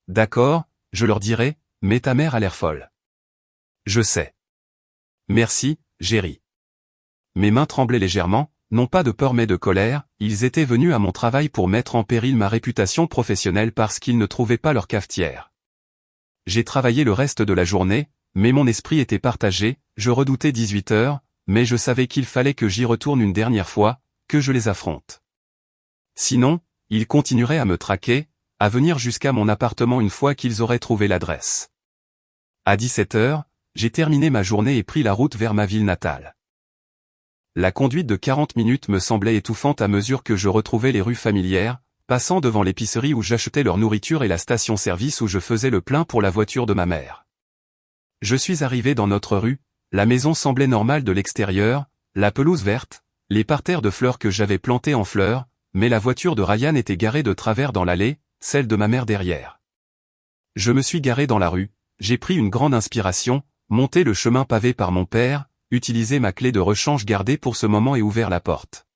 D'accord, je leur dirai, mais ta mère a l'air folle. Je sais. Merci, j'ai ri. Mes mains tremblaient légèrement, non pas de peur mais de colère, ils étaient venus à mon travail pour mettre en péril ma réputation professionnelle parce qu'ils ne trouvaient pas leur cafetière. J'ai travaillé le reste de la journée, mais mon esprit était partagé, je redoutais 18 heures, mais je savais qu'il fallait que j'y retourne une dernière fois, que je les affronte. Sinon, ils continueraient à me traquer, à venir jusqu'à mon appartement une fois qu'ils auraient trouvé l'adresse. À 17 heures, j'ai terminé ma journée et pris la route vers ma ville natale. La conduite de 40 minutes me semblait étouffante à mesure que je retrouvais les rues familières, passant devant l'épicerie où j'achetais leur nourriture et la station-service où je faisais le plein pour la voiture de ma mère. Je suis arrivé dans notre rue, la maison semblait normale de l'extérieur, la pelouse verte, les parterres de fleurs que j'avais plantés en fleurs, mais la voiture de Ryan était garée de travers dans l'allée, celle de ma mère derrière. Je me suis garé dans la rue, j'ai pris une grande inspiration, monté le chemin pavé par mon père, utilisé ma clé de rechange gardée pour ce moment et ouvert la porte.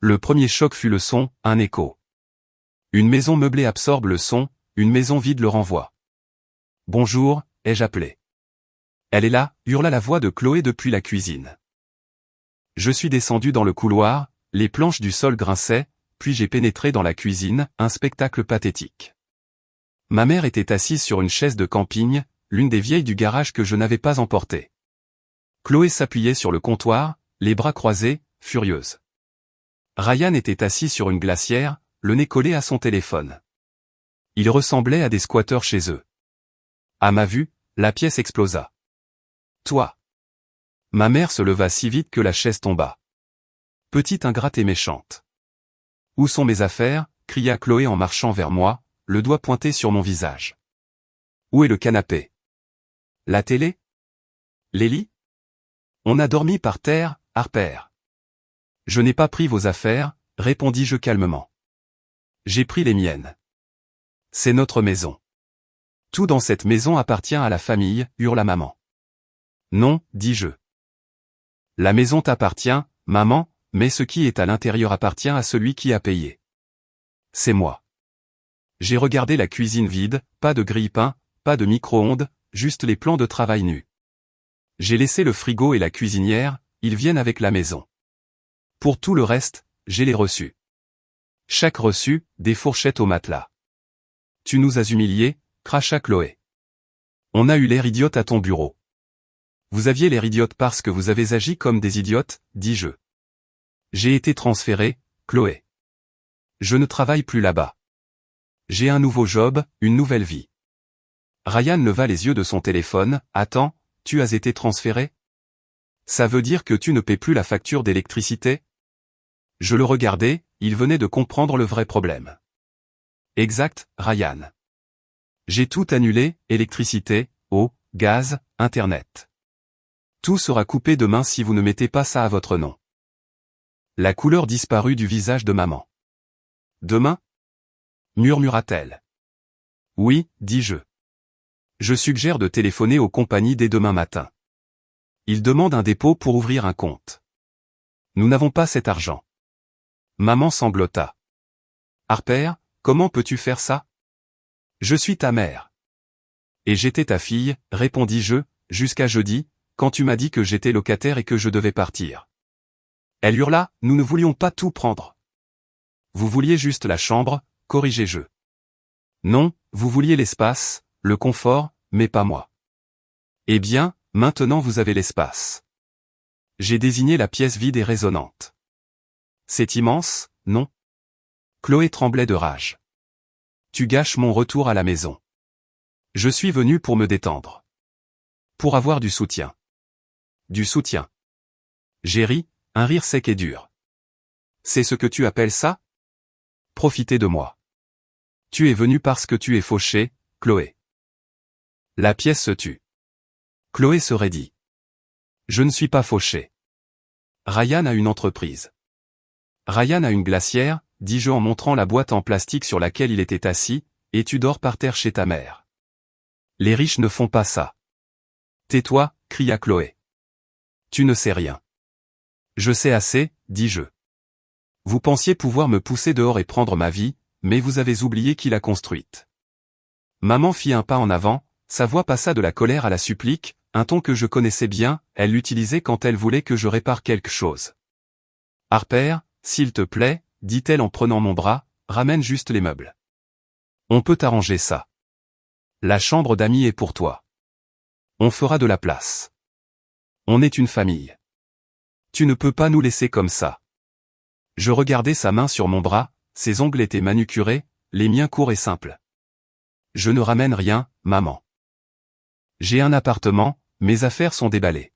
Le premier choc fut le son, un écho. Une maison meublée absorbe le son, une maison vide le renvoie. « Bonjour », ai-je appelé. « Elle est là », hurla la voix de Chloé depuis la cuisine. Je suis descendu dans le couloir, les planches du sol grinçaient, puis j'ai pénétré dans la cuisine, un spectacle pathétique. Ma mère était assise sur une chaise de camping, l'une des vieilles du garage que je n'avais pas emportée. Chloé s'appuyait sur le comptoir, les bras croisés, furieuse. Ryan était assis sur une glacière, le nez collé à son téléphone. Ils ressemblaient à des squatteurs chez eux. À ma vue, la pièce explosa. « Toi !» Ma mère se leva si vite que la chaise tomba. Petite ingrate et méchante. « Où sont mes affaires ?» cria Chloé en marchant vers moi, le doigt pointé sur mon visage. « Où est le canapé ? La télé ? Les lits ? On a dormi par terre, Harper. »« Je n'ai pas pris vos affaires, » répondis-je calmement. « J'ai pris les miennes. C'est notre maison. Tout dans cette maison appartient à la famille, » hurla maman. « Non, » dis-je. « La maison t'appartient, maman, mais ce qui est à l'intérieur appartient à celui qui a payé. C'est moi. » J'ai regardé la cuisine vide, pas de grille-pain, pas de micro-ondes, juste les plans de travail nus. J'ai laissé le frigo et la cuisinière, ils viennent avec la maison. Pour tout le reste, j'ai les reçus. Chaque reçu, des fourchettes au matelas. Tu nous as humiliés, cracha Chloé. On a eu l'air idiote à ton bureau. Vous aviez l'air idiote parce que vous avez agi comme des idiotes, dis-je. J'ai été transféré, Chloé. Je ne travaille plus là-bas. J'ai un nouveau job, une nouvelle vie. Ryan leva les yeux de son téléphone, attends. Tu as été transféré ? Ça veut dire que tu ne paies plus la facture d'électricité ? Je le regardais, il venait de comprendre le vrai problème. Exact, Ryan. J'ai tout annulé, électricité, eau, gaz, internet. Tout sera coupé demain si vous ne mettez pas ça à votre nom. La couleur disparut du visage de maman. Demain ? Murmura-t-elle. Oui, dis-je. Je suggère de téléphoner aux compagnies dès demain matin. Ils demandent un dépôt pour ouvrir un compte. Nous n'avons pas cet argent. Maman sanglota. Harper, comment peux-tu faire ça ? Je suis ta mère. Et j'étais ta fille, répondis-je, jusqu'à jeudi, quand tu m'as dit que j'étais locataire et que je devais partir. Elle hurla, nous ne voulions pas tout prendre. Vous vouliez juste la chambre, corrigeai-je. Non, vous vouliez l'espace, le confort, mais pas moi. Eh bien, maintenant vous avez l'espace. J'ai désigné la pièce vide et résonnante. C'est immense, non ? Chloé tremblait de rage. Tu gâches mon retour à la maison. Je suis venu pour me détendre. Pour avoir du soutien. Du soutien. J'ai ri, un rire sec et dur. C'est ce que tu appelles ça ? Profiter de moi. Tu es venu parce que tu es fauché, Chloé. La pièce se tut. Chloé se raidit. Je ne suis pas fauché. Ryan a une entreprise. Ryan a une glacière, dis-je en montrant la boîte en plastique sur laquelle il était assis, et tu dors par terre chez ta mère. Les riches ne font pas ça. Tais-toi, cria Chloé. Tu ne sais rien. Je sais assez, dis-je. Vous pensiez pouvoir me pousser dehors et prendre ma vie, mais vous avez oublié qui l'a construite. Maman fit un pas en avant, sa voix passa de la colère à la supplique, un ton que je connaissais bien, elle l'utilisait quand elle voulait que je répare quelque chose. Harper, s'il te plaît, dit-elle en prenant mon bras, ramène juste les meubles. On peut arranger ça. La chambre d'amis est pour toi. On fera de la place. On est une famille. Tu ne peux pas nous laisser comme ça. Je regardais sa main sur mon bras, ses ongles étaient manucurés, les miens courts et simples. Je ne ramène rien, maman. J'ai un appartement, mes affaires sont déballées.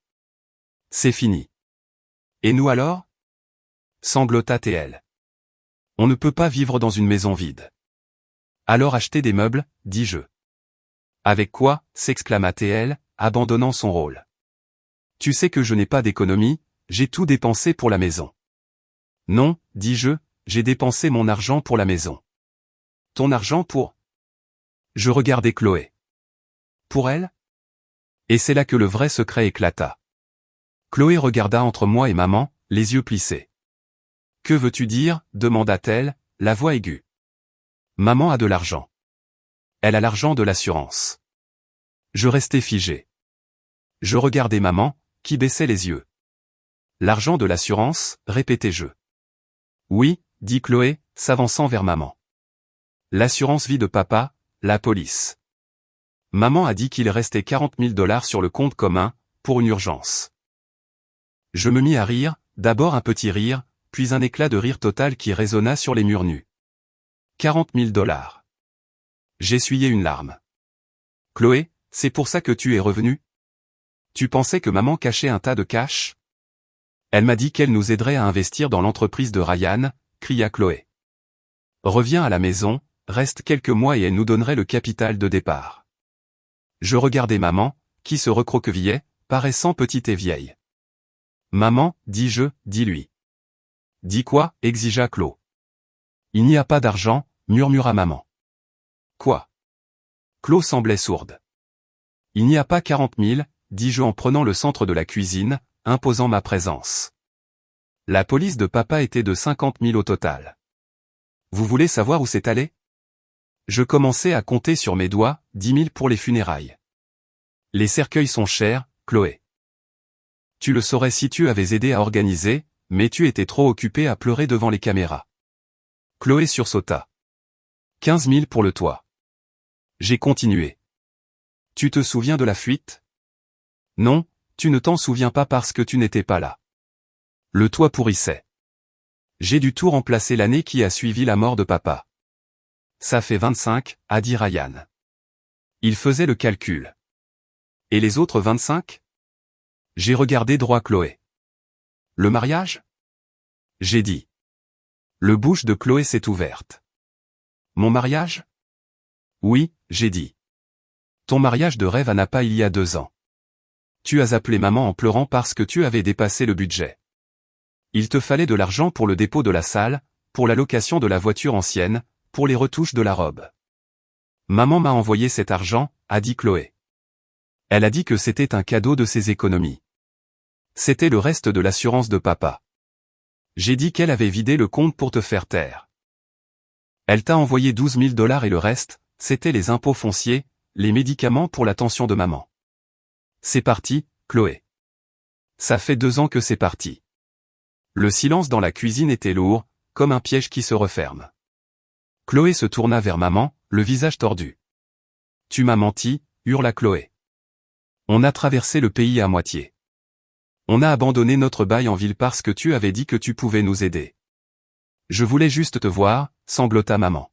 C'est fini. Et nous alors? Sanglota TL. On ne peut pas vivre dans une maison vide. Alors achetez des meubles, dis-je. Avec quoi? S'exclama TL, abandonnant son rôle. Tu sais que je n'ai pas d'économie, j'ai tout dépensé pour la maison. Non, dis-je, j'ai dépensé mon argent pour la maison. Ton argent pour? Je regardais Chloé. Pour elle? Et c'est là que le vrai secret éclata. Chloé regarda entre moi et maman, les yeux plissés. Que veux-tu dire? Demanda-t-elle, la voix aiguë. Maman a de l'argent. Elle a l'argent de l'assurance. Je restais figé. Je regardais maman, qui baissait les yeux. L'argent de l'assurance, répétai-je. Oui, dit Chloé, s'avançant vers maman. L'assurance vie de papa, la police. Maman a dit qu'il restait 40 000 $ sur le compte commun, pour une urgence. Je me mis à rire, d'abord un petit rire, puis un éclat de rire total qui résonna sur les murs nus. 40 000 $. J'essuyai une larme. Chloé, c'est pour ça que tu es revenue? Tu pensais que maman cachait un tas de cash? Elle m'a dit qu'elle nous aiderait à investir dans l'entreprise de Ryan, cria Chloé. Reviens à la maison, reste quelques mois et elle nous donnerait le capital de départ. Je regardais maman, qui se recroquevillait, paraissant petite et vieille. Maman, dis-je, dis-lui. Dis quoi? Exigea Chloé. Il n'y a pas d'argent, murmura maman. Quoi? Chloé semblait sourde. Il n'y a pas 40 000, dis-je en prenant le centre de la cuisine, imposant ma présence. La police de papa était de 50 000 au total. Vous voulez savoir où c'est allé? Je commençais à compter sur mes doigts, 10 000 pour les funérailles. Les cercueils sont chers, Chloé. Tu le saurais si tu avais aidé à organiser, mais tu étais trop occupé à pleurer devant les caméras. Chloé sursauta. 15 000 pour le toit. J'ai continué. Tu te souviens de la fuite? Non, tu ne t'en souviens pas parce que tu n'étais pas là. Le toit pourrissait. J'ai dû tout remplacer l'année qui a suivi la mort de papa. Ça fait 25, a dit Ryan. Il faisait le calcul. Et les autres 25? J'ai regardé droit Chloé. Le mariage? J'ai dit. Le bouche de Chloé s'est ouverte. Mon mariage? Oui, j'ai dit. Ton mariage de rêve à Napa il y a 2 ans. Tu as appelé maman en pleurant parce que tu avais dépassé le budget. Il te fallait de l'argent pour le dépôt de la salle, pour la location de la voiture ancienne, pour les retouches de la robe. Maman m'a envoyé cet argent, a dit Chloé. Elle a dit que c'était un cadeau de ses économies. C'était le reste de l'assurance de papa. J'ai dit qu'elle avait vidé le compte pour te faire taire. Elle t'a envoyé 12 000 $ et le reste, c'était les impôts fonciers, les médicaments pour l'attention de maman. C'est parti, Chloé. Ça fait 2 ans que c'est parti. Le silence dans la cuisine était lourd, comme un piège qui se referme. Chloé se tourna vers maman, le visage tordu. Tu m'as menti, hurla Chloé. On a traversé le pays à moitié. On a abandonné notre bail en ville parce que tu avais dit que tu pouvais nous aider. Je voulais juste te voir, sanglota maman.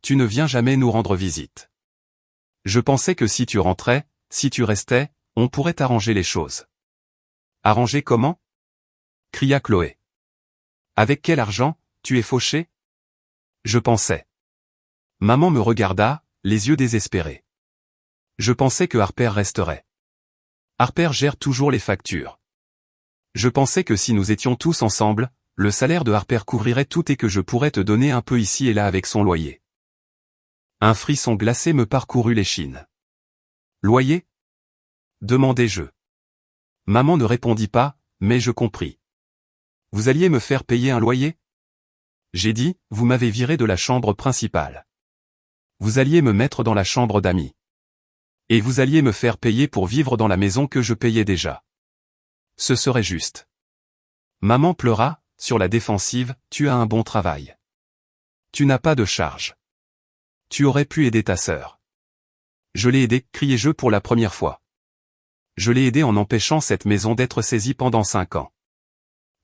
Tu ne viens jamais nous rendre visite. Je pensais que si tu rentrais, si tu restais, on pourrait arranger les choses. Arranger comment? Cria Chloé. Avec quel argent, tu es fauché? Je pensais. Maman me regarda, les yeux désespérés. Je pensais que Harper resterait. Harper gère toujours les factures. Je pensais que si nous étions tous ensemble, le salaire de Harper couvrirait tout et que je pourrais te donner un peu ici et là avec son loyer. Un frisson glacé me parcourut l'échine. Loyer? Demandai-je. Maman ne répondit pas, mais je compris. Vous alliez me faire payer un loyer? J'ai dit, vous m'avez viré de la chambre principale. Vous alliez me mettre dans la chambre d'amis. Et vous alliez me faire payer pour vivre dans la maison que je payais déjà. Ce serait juste. Maman pleura, sur la défensive, tu as un bon travail. Tu n'as pas de charge. Tu aurais pu aider ta sœur. Je l'ai aidé, criai-je pour la première fois. Je l'ai aidé en empêchant cette maison d'être saisie pendant 5 ans.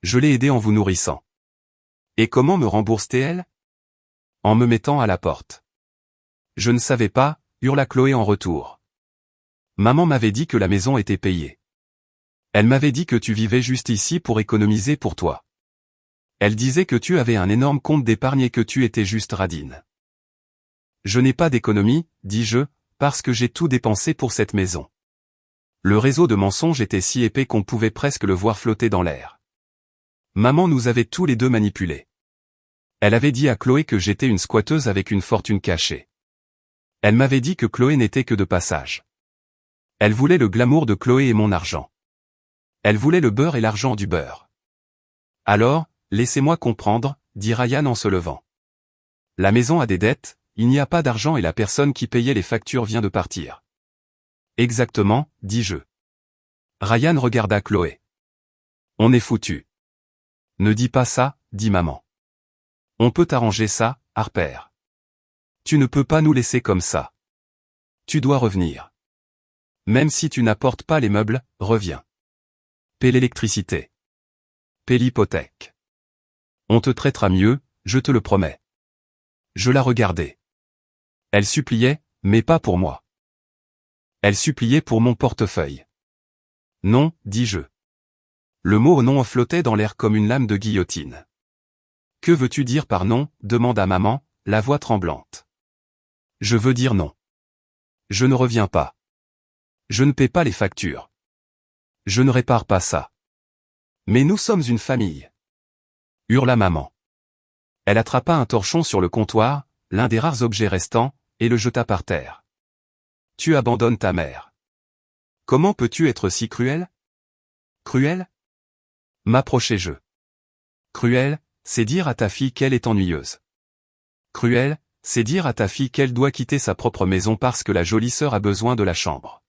Je l'ai aidé en vous nourrissant. Et comment me rembourse-t-elle? En me mettant à la porte. Je ne savais pas, hurla Chloé en retour. Maman m'avait dit que la maison était payée. Elle m'avait dit que tu vivais juste ici pour économiser pour toi. Elle disait que tu avais un énorme compte d'épargne et que tu étais juste radine. Je n'ai pas d'économie, dis-je, parce que j'ai tout dépensé pour cette maison. Le réseau de mensonges était si épais qu'on pouvait presque le voir flotter dans l'air. Maman nous avait tous les deux manipulés. Elle avait dit à Chloé que j'étais une squatteuse avec une fortune cachée. Elle m'avait dit que Chloé n'était que de passage. Elle voulait le glamour de Chloé et mon argent. Elle voulait le beurre et l'argent du beurre. Alors, laissez-moi comprendre, dit Ryan en se levant. La maison a des dettes, il n'y a pas d'argent et la personne qui payait les factures vient de partir. Exactement, dis-je. Ryan regarda Chloé. On est foutu. Ne dis pas ça, dit maman. On peut arranger ça, Harper. Tu ne peux pas nous laisser comme ça. Tu dois revenir. Même si tu n'apportes pas les meubles, reviens. Paie l'électricité. Paie l'hypothèque. On te traitera mieux, je te le promets. Je la regardais. Elle suppliait, mais pas pour moi. Elle suppliait pour mon portefeuille. Non, dis-je. Le mot non flottait dans l'air comme une lame de guillotine. Que veux-tu dire par non, demanda maman, la voix tremblante. Je veux dire non. Je ne reviens pas. Je ne paie pas les factures. Je ne répare pas ça. Mais nous sommes une famille. Hurla maman. Elle attrapa un torchon sur le comptoir, l'un des rares objets restants, et le jeta par terre. Tu abandonnes ta mère. Comment peux-tu être si cruel? Cruel? M'approchai-je. Cruel, c'est dire à ta fille qu'elle est ennuyeuse. Cruel, c'est dire à ta fille qu'elle doit quitter sa propre maison parce que la jolie sœur a besoin de la chambre.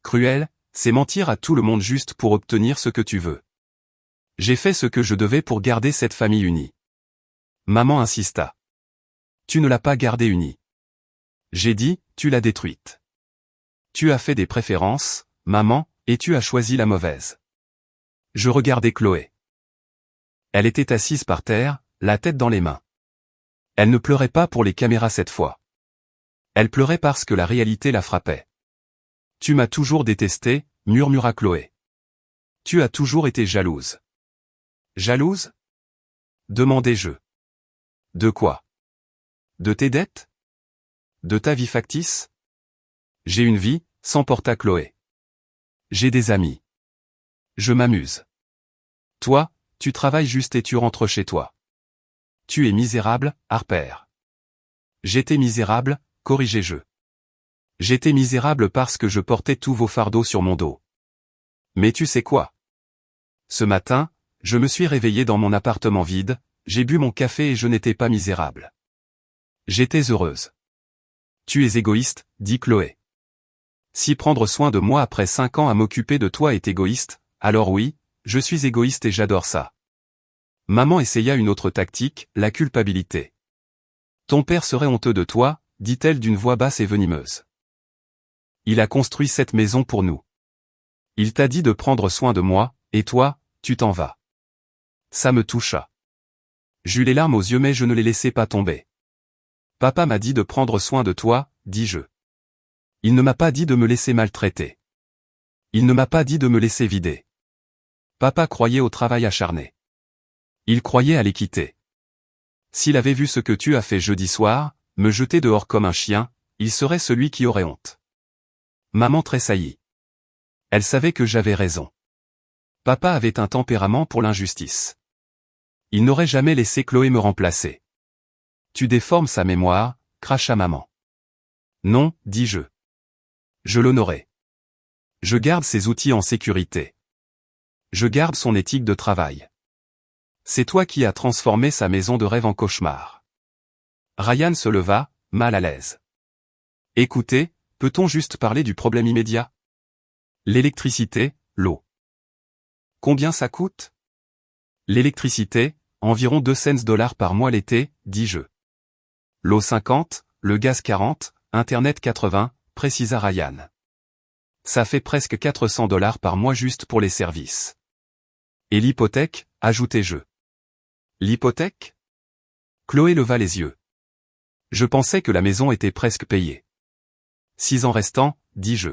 Cruel, c'est mentir à tout le monde juste pour obtenir ce que tu veux. J'ai fait ce que je devais pour garder cette famille unie. Maman insista. Tu ne l'as pas gardée unie. J'ai dit, tu l'as détruite. Tu as fait des préférences, maman, et tu as choisi la mauvaise. Je regardais Chloé. Elle était assise par terre, la tête dans les mains. Elle ne pleurait pas pour les caméras cette fois. Elle pleurait parce que la réalité la frappait. Tu m'as toujours détesté, murmura Chloé. Tu as toujours été jalouse. Jalouse? Demandai-je. De quoi? De tes dettes? De ta vie factice? J'ai une vie, s'emporta Chloé. J'ai des amis. Je m'amuse. Toi, tu travailles juste et tu rentres chez toi. Tu es misérable, Harper. J'étais misérable, corrigeai-je. J'étais misérable parce que je portais tous vos fardeaux sur mon dos. Mais tu sais quoi? Ce matin, je me suis réveillé dans mon appartement vide, j'ai bu mon café et je n'étais pas misérable. J'étais heureuse. Tu es égoïste, dit Chloé. Si prendre soin de moi après 5 ans à m'occuper de toi est égoïste, alors oui, je suis égoïste et j'adore ça. Maman essaya une autre tactique, la culpabilité. Ton père serait honteux de toi, dit-elle d'une voix basse et venimeuse. Il a construit cette maison pour nous. Il t'a dit de prendre soin de moi, et toi, tu t'en vas. Ça me toucha. J'eus les larmes aux yeux mais je ne les laissai pas tomber. Papa m'a dit de prendre soin de toi, dis-je. Il ne m'a pas dit de me laisser maltraiter. Il ne m'a pas dit de me laisser vider. Papa croyait au travail acharné. Il croyait à l'équité. S'il avait vu ce que tu as fait jeudi soir, me jeter dehors comme un chien, il serait celui qui aurait honte. Maman tressaillit. Elle savait que j'avais raison. Papa avait un tempérament pour l'injustice. Il n'aurait jamais laissé Chloé me remplacer. Tu déformes sa mémoire, cracha maman. Non, dis-je. Je l'honorais. Je garde ses outils en sécurité. Je garde son éthique de travail. C'est toi qui as transformé sa maison de rêve en cauchemar. Ryan se leva, mal à l'aise. Écoutez, Peut-on juste parler du problème immédiat? L'électricité, l'eau. Combien ça coûte? L'électricité, environ 2 cents par mois l'été, dis-je. L'eau 50, le gaz 40, Internet 80, précisa Ryan. Ça fait presque 400 $ par mois juste pour les services. Et l'hypothèque, ajoutai-je. L'hypothèque? Chloé leva les yeux. Je pensais que la maison était presque payée. 6 ans restants, dis-je.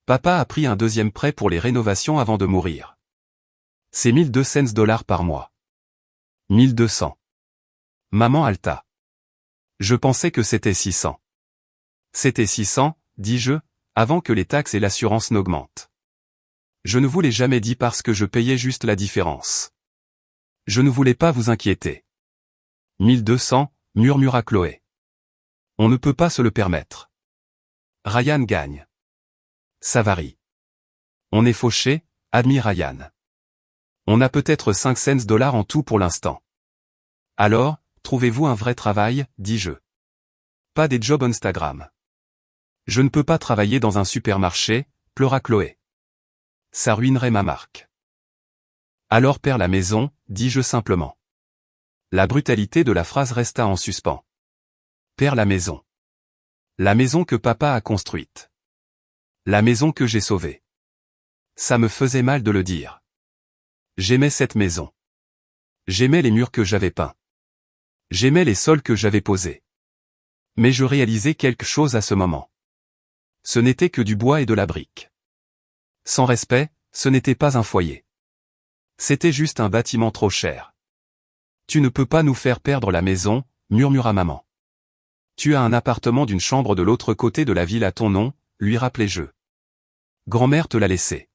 Papa a pris un deuxième prêt pour les rénovations avant de mourir. C'est 1200 $ par mois. 1200. Maman halta. Je pensais que c'était 600. C'était 600, dis-je, avant que les taxes et l'assurance n'augmentent. Je ne vous l'ai jamais dit parce que je payais juste la différence. Je ne voulais pas vous inquiéter. 1200, murmura Chloé. On ne peut pas se le permettre. Ryan gagne. Ça varie. On est fauché, admit Ryan. On a peut-être 5 cents $ en tout pour l'instant. Alors, trouvez-vous un vrai travail, dis-je. Pas des jobs Instagram. Je ne peux pas travailler dans un supermarché, pleura Chloé. Ça ruinerait ma marque. Alors perds la maison, dis-je simplement. La brutalité de la phrase resta en suspens. Perds la maison. La maison que papa a construite. La maison que j'ai sauvée. Ça me faisait mal de le dire. J'aimais cette maison. J'aimais les murs que j'avais peints. J'aimais les sols que j'avais posés. Mais je réalisais quelque chose à ce moment. Ce n'était que du bois et de la brique. Sans respect, ce n'était pas un foyer. C'était juste un bâtiment trop cher. Tu ne peux pas nous faire perdre la maison, murmura maman. Tu as un appartement d'une chambre de l'autre côté de la ville à ton nom, lui rappelai-je. Grand-mère te l'a laissé.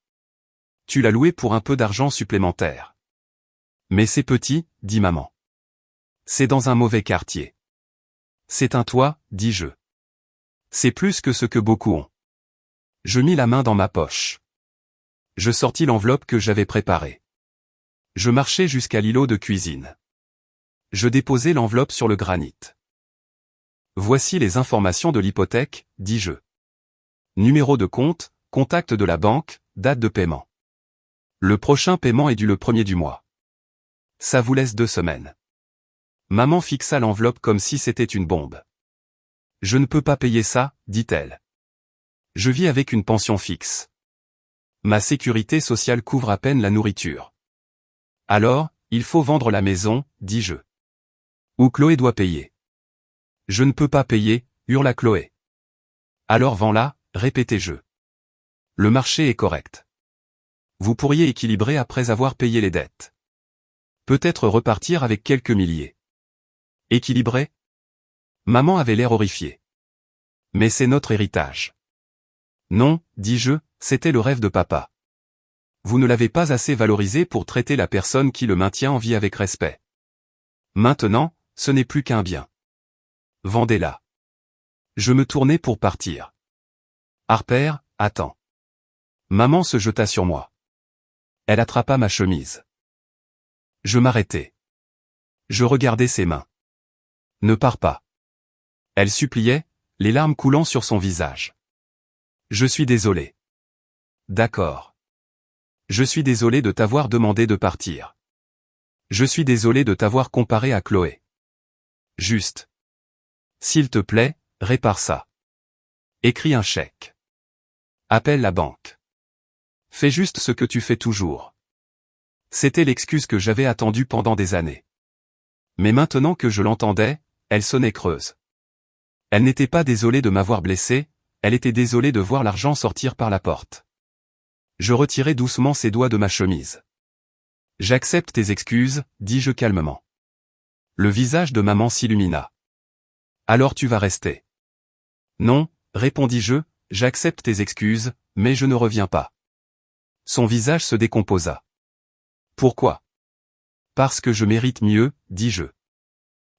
Tu l'as loué pour un peu d'argent supplémentaire. Mais c'est petit, dit maman. C'est dans un mauvais quartier. C'est un toit, dis-je. C'est plus que ce que beaucoup ont. Je mis la main dans ma poche. Je sortis l'enveloppe que j'avais préparée. Je marchai jusqu'à l'îlot de cuisine. Je déposai l'enveloppe sur le granit. Voici les informations de l'hypothèque, dis-je. Numéro de compte, contact de la banque, date de paiement. Le prochain paiement est dû le 1er du mois. Ça vous laisse 2 semaines. Maman fixa l'enveloppe comme si c'était une bombe. Je ne peux pas payer ça, dit-elle. Je vis avec une pension fixe. Ma sécurité sociale couvre à peine la nourriture. Alors, il faut vendre la maison, dis-je. Ou Chloé doit payer. Je ne peux pas payer, hurla Chloé. Alors vends-la, répétai-je. Le marché est correct. Vous pourriez équilibrer après avoir payé les dettes. Peut-être repartir avec quelques milliers. Équilibrer? Maman avait l'air horrifiée. Mais c'est notre héritage. Non, dis-je, c'était le rêve de papa. Vous ne l'avez pas assez valorisé pour traiter la personne qui le maintient en vie avec respect. Maintenant, ce n'est plus qu'un bien. Vendez-la. Je me tournai pour partir. Harper, attends. Maman se jeta sur moi. Elle attrapa ma chemise. Je m'arrêtai. Je regardais ses mains. Ne pars pas. Elle suppliait, les larmes coulant sur son visage. Je suis désolé. D'accord. Je suis désolé de t'avoir demandé de partir. Je suis désolé de t'avoir comparé à Chloé. Juste. S'il te plaît, répare ça. Écris un chèque. Appelle la banque. Fais juste ce que tu fais toujours. C'était l'excuse que j'avais attendue pendant des années. Mais maintenant que je l'entendais, elle sonnait creuse. Elle n'était pas désolée de m'avoir blessé, elle était désolée de voir l'argent sortir par la porte. Je retirai doucement ses doigts de ma chemise. J'accepte tes excuses, dis-je calmement. Le visage de maman s'illumina. Alors tu vas rester. Non, répondis-je, j'accepte tes excuses, mais je ne reviens pas. Son visage se décomposa. Pourquoi? Parce que je mérite mieux, dis-je.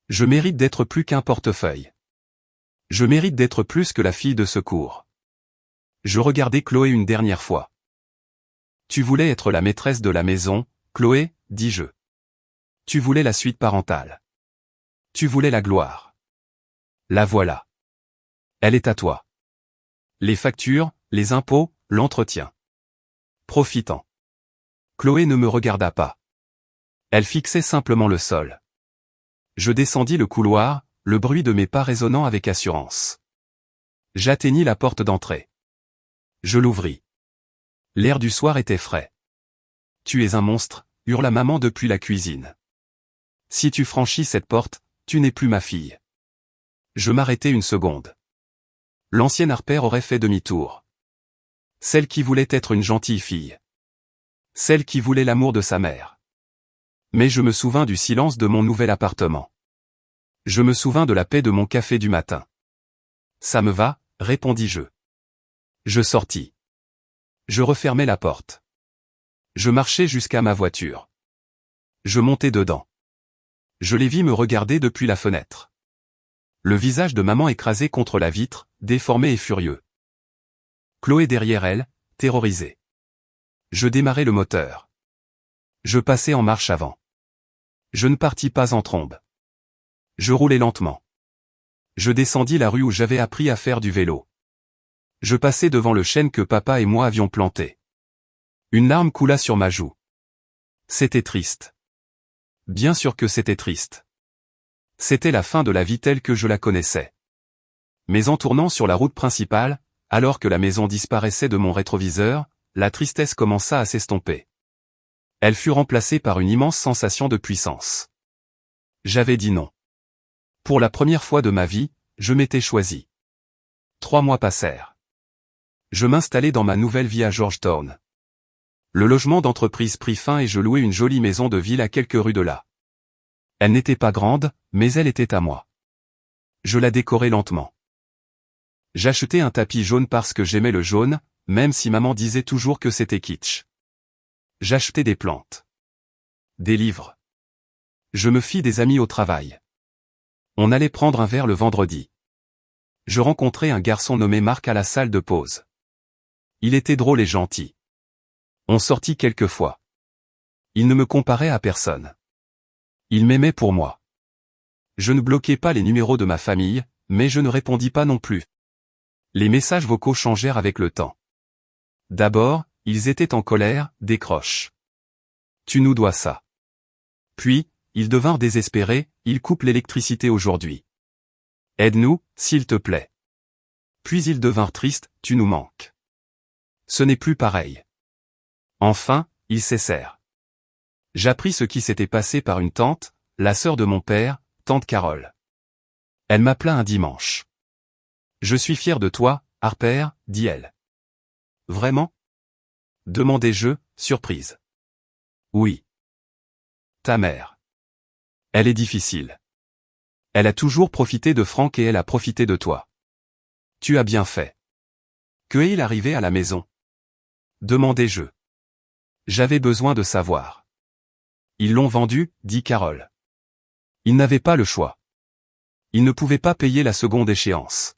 Je mérite d'être plus qu'un portefeuille. Je mérite d'être plus que la fille de secours. Je regardai Chloé une dernière fois. Tu voulais être la maîtresse de la maison, Chloé, dis-je. Tu voulais la suite parentale. Tu voulais la gloire. La voilà. Elle est à toi. Les factures, les impôts, l'entretien. Profitant. Chloé ne me regarda pas. Elle fixait simplement le sol. Je descendis le couloir, le bruit de mes pas résonnant avec assurance. J'atteignis la porte d'entrée. Je l'ouvris. L'air du soir était frais. « Tu es un monstre », hurla maman depuis la cuisine. « Si tu franchis cette porte, tu n'es plus ma fille. » Je m'arrêtai une seconde. L'ancienne Harper aurait fait demi-tour. Celle qui voulait être une gentille fille. Celle qui voulait l'amour de sa mère. Mais je me souvins du silence de mon nouvel appartement. Je me souvins de la paix de mon café du matin. « Ça me va », répondis-je. Je sortis. Je refermai la porte. Je marchai jusqu'à ma voiture. Je montai dedans. Je les vis me regarder depuis la fenêtre. Le visage de maman écrasé contre la vitre, déformé et furieux. Chloé derrière elle, terrorisée. Je démarrai le moteur. Je passai en marche avant. Je ne partis pas en trombe. Je roulai lentement. Je descendis la rue où j'avais appris à faire du vélo. Je passai devant le chêne que papa et moi avions planté. Une larme coula sur ma joue. C'était triste. Bien sûr que c'était triste. C'était la fin de la vie telle que je la connaissais. Mais en tournant sur la route principale, alors que la maison disparaissait de mon rétroviseur, la tristesse commença à s'estomper. Elle fut remplacée par une immense sensation de puissance. J'avais dit non. Pour la première fois de ma vie, je m'étais choisi. 3 mois passèrent. Je m'installai dans ma nouvelle vie à Georgetown. Le logement d'entreprise prit fin et je louai une jolie maison de ville à quelques rues de là. Elle n'était pas grande, mais elle était à moi. Je la décorai lentement. J'achetai un tapis jaune parce que j'aimais le jaune, même si maman disait toujours que c'était kitsch. J'achetai des plantes. Des livres. Je me fis des amis au travail. On allait prendre un verre le vendredi. Je rencontrai un garçon nommé Marc à la salle de pause. Il était drôle et gentil. On sortit quelques fois. Il ne me comparait à personne. Il m'aimait pour moi. Je ne bloquai pas les numéros de ma famille, mais je ne répondis pas non plus. Les messages vocaux changèrent avec le temps. D'abord, ils étaient en colère, décroche. Tu nous dois ça. Puis, ils devinrent désespérés, ils coupent l'électricité aujourd'hui. Aide-nous, s'il te plaît. Puis ils devinrent tristes, tu nous manques. Ce n'est plus pareil. Enfin, ils cessèrent. J'appris ce qui s'était passé par une tante, la sœur de mon père, tante Carole. Elle m'appela un dimanche. Je suis fier de toi, Harper, dit-elle. Vraiment? Demandai-je, surprise. Oui. Ta mère. Elle est difficile. Elle a toujours profité de Frank et elle a profité de toi. Tu as bien fait. Que est-il arrivé à la maison? Demandai-je. J'avais besoin de savoir. Ils l'ont vendu, dit Carole. Ils n'avaient pas le choix. Ils ne pouvaient pas payer la seconde échéance.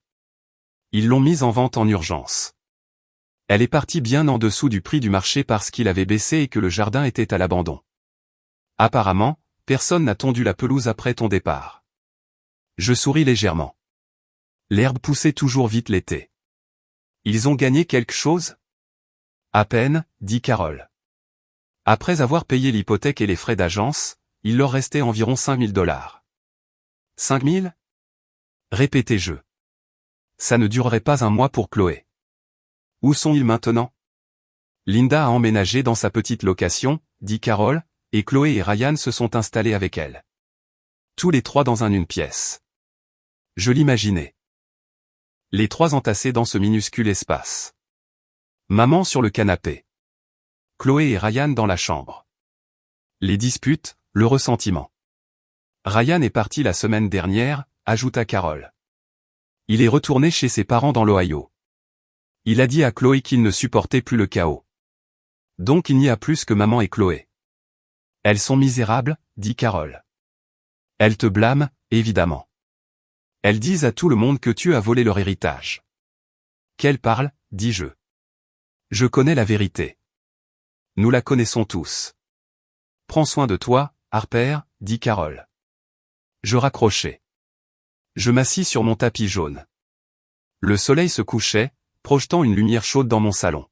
Ils l'ont mise en vente en urgence. Elle est partie bien en dessous du prix du marché parce qu'il avait baissé et que le jardin était à l'abandon. Apparemment, personne n'a tondu la pelouse après ton départ. Je souris légèrement. L'herbe poussait toujours vite l'été. Ils ont gagné quelque chose? À peine, dit Carole. Après avoir payé l'hypothèque et les frais d'agence, il leur restait environ $5 000. 5 000? Répétai-je. Ça ne durerait pas un mois pour Chloé. Où sont-ils maintenant? Linda a emménagé dans sa petite location, dit Carole, et Chloé et Ryan se sont installés avec elle. Tous les trois dans une pièce. Je l'imaginais. Les trois entassés dans ce minuscule espace. Maman sur le canapé. Chloé et Ryan dans la chambre. Les disputes, le ressentiment. Ryan est parti la semaine dernière, ajouta Carole. Il est retourné chez ses parents dans l'Ohio. Il a dit à Chloé qu'il ne supportait plus le chaos. Donc il n'y a plus que maman et Chloé. Elles sont misérables, dit Carole. Elles te blâment, évidemment. Elles disent à tout le monde que tu as volé leur héritage. Qu'elles parlent, dis-je. Je connais la vérité. Nous la connaissons tous. Prends soin de toi, Harper, dit Carole. Je raccrochai. Je m'assis sur mon tapis jaune. Le soleil se couchait, projetant une lumière chaude dans mon salon.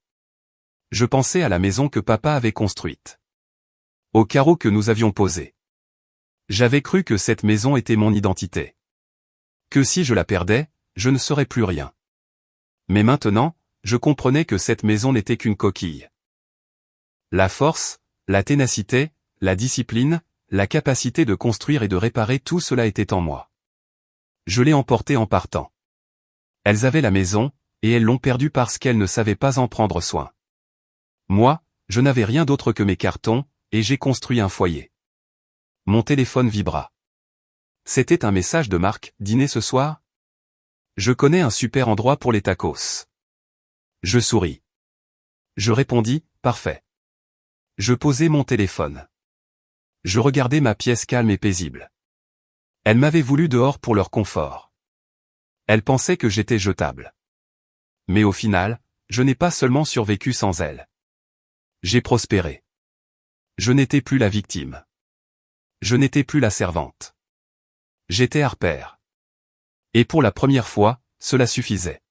Je pensais à la maison que papa avait construite. Aux carreaux que nous avions posés. J'avais cru que cette maison était mon identité. Que si je la perdais, je ne serais plus rien. Mais maintenant, je comprenais que cette maison n'était qu'une coquille. La force, la ténacité, la discipline, la capacité de construire et de réparer, tout cela était en moi. Je l'ai emporté en partant. Elles avaient la maison, et elles l'ont perdue parce qu'elles ne savaient pas en prendre soin. Moi, je n'avais rien d'autre que mes cartons, et j'ai construit un foyer. Mon téléphone vibra. C'était un message de Marc: dîner ce soir? Je connais un super endroit pour les tacos. Je souris. Je répondis: parfait. Je posai mon téléphone. Je regardais ma pièce calme et paisible. Elles m'avaient voulu dehors pour leur confort. Elles pensaient que j'étais jetable. Mais au final, je n'ai pas seulement survécu sans elles. J'ai prospéré. Je n'étais plus la victime. Je n'étais plus la servante. J'étais Harper. Et pour la première fois, cela suffisait.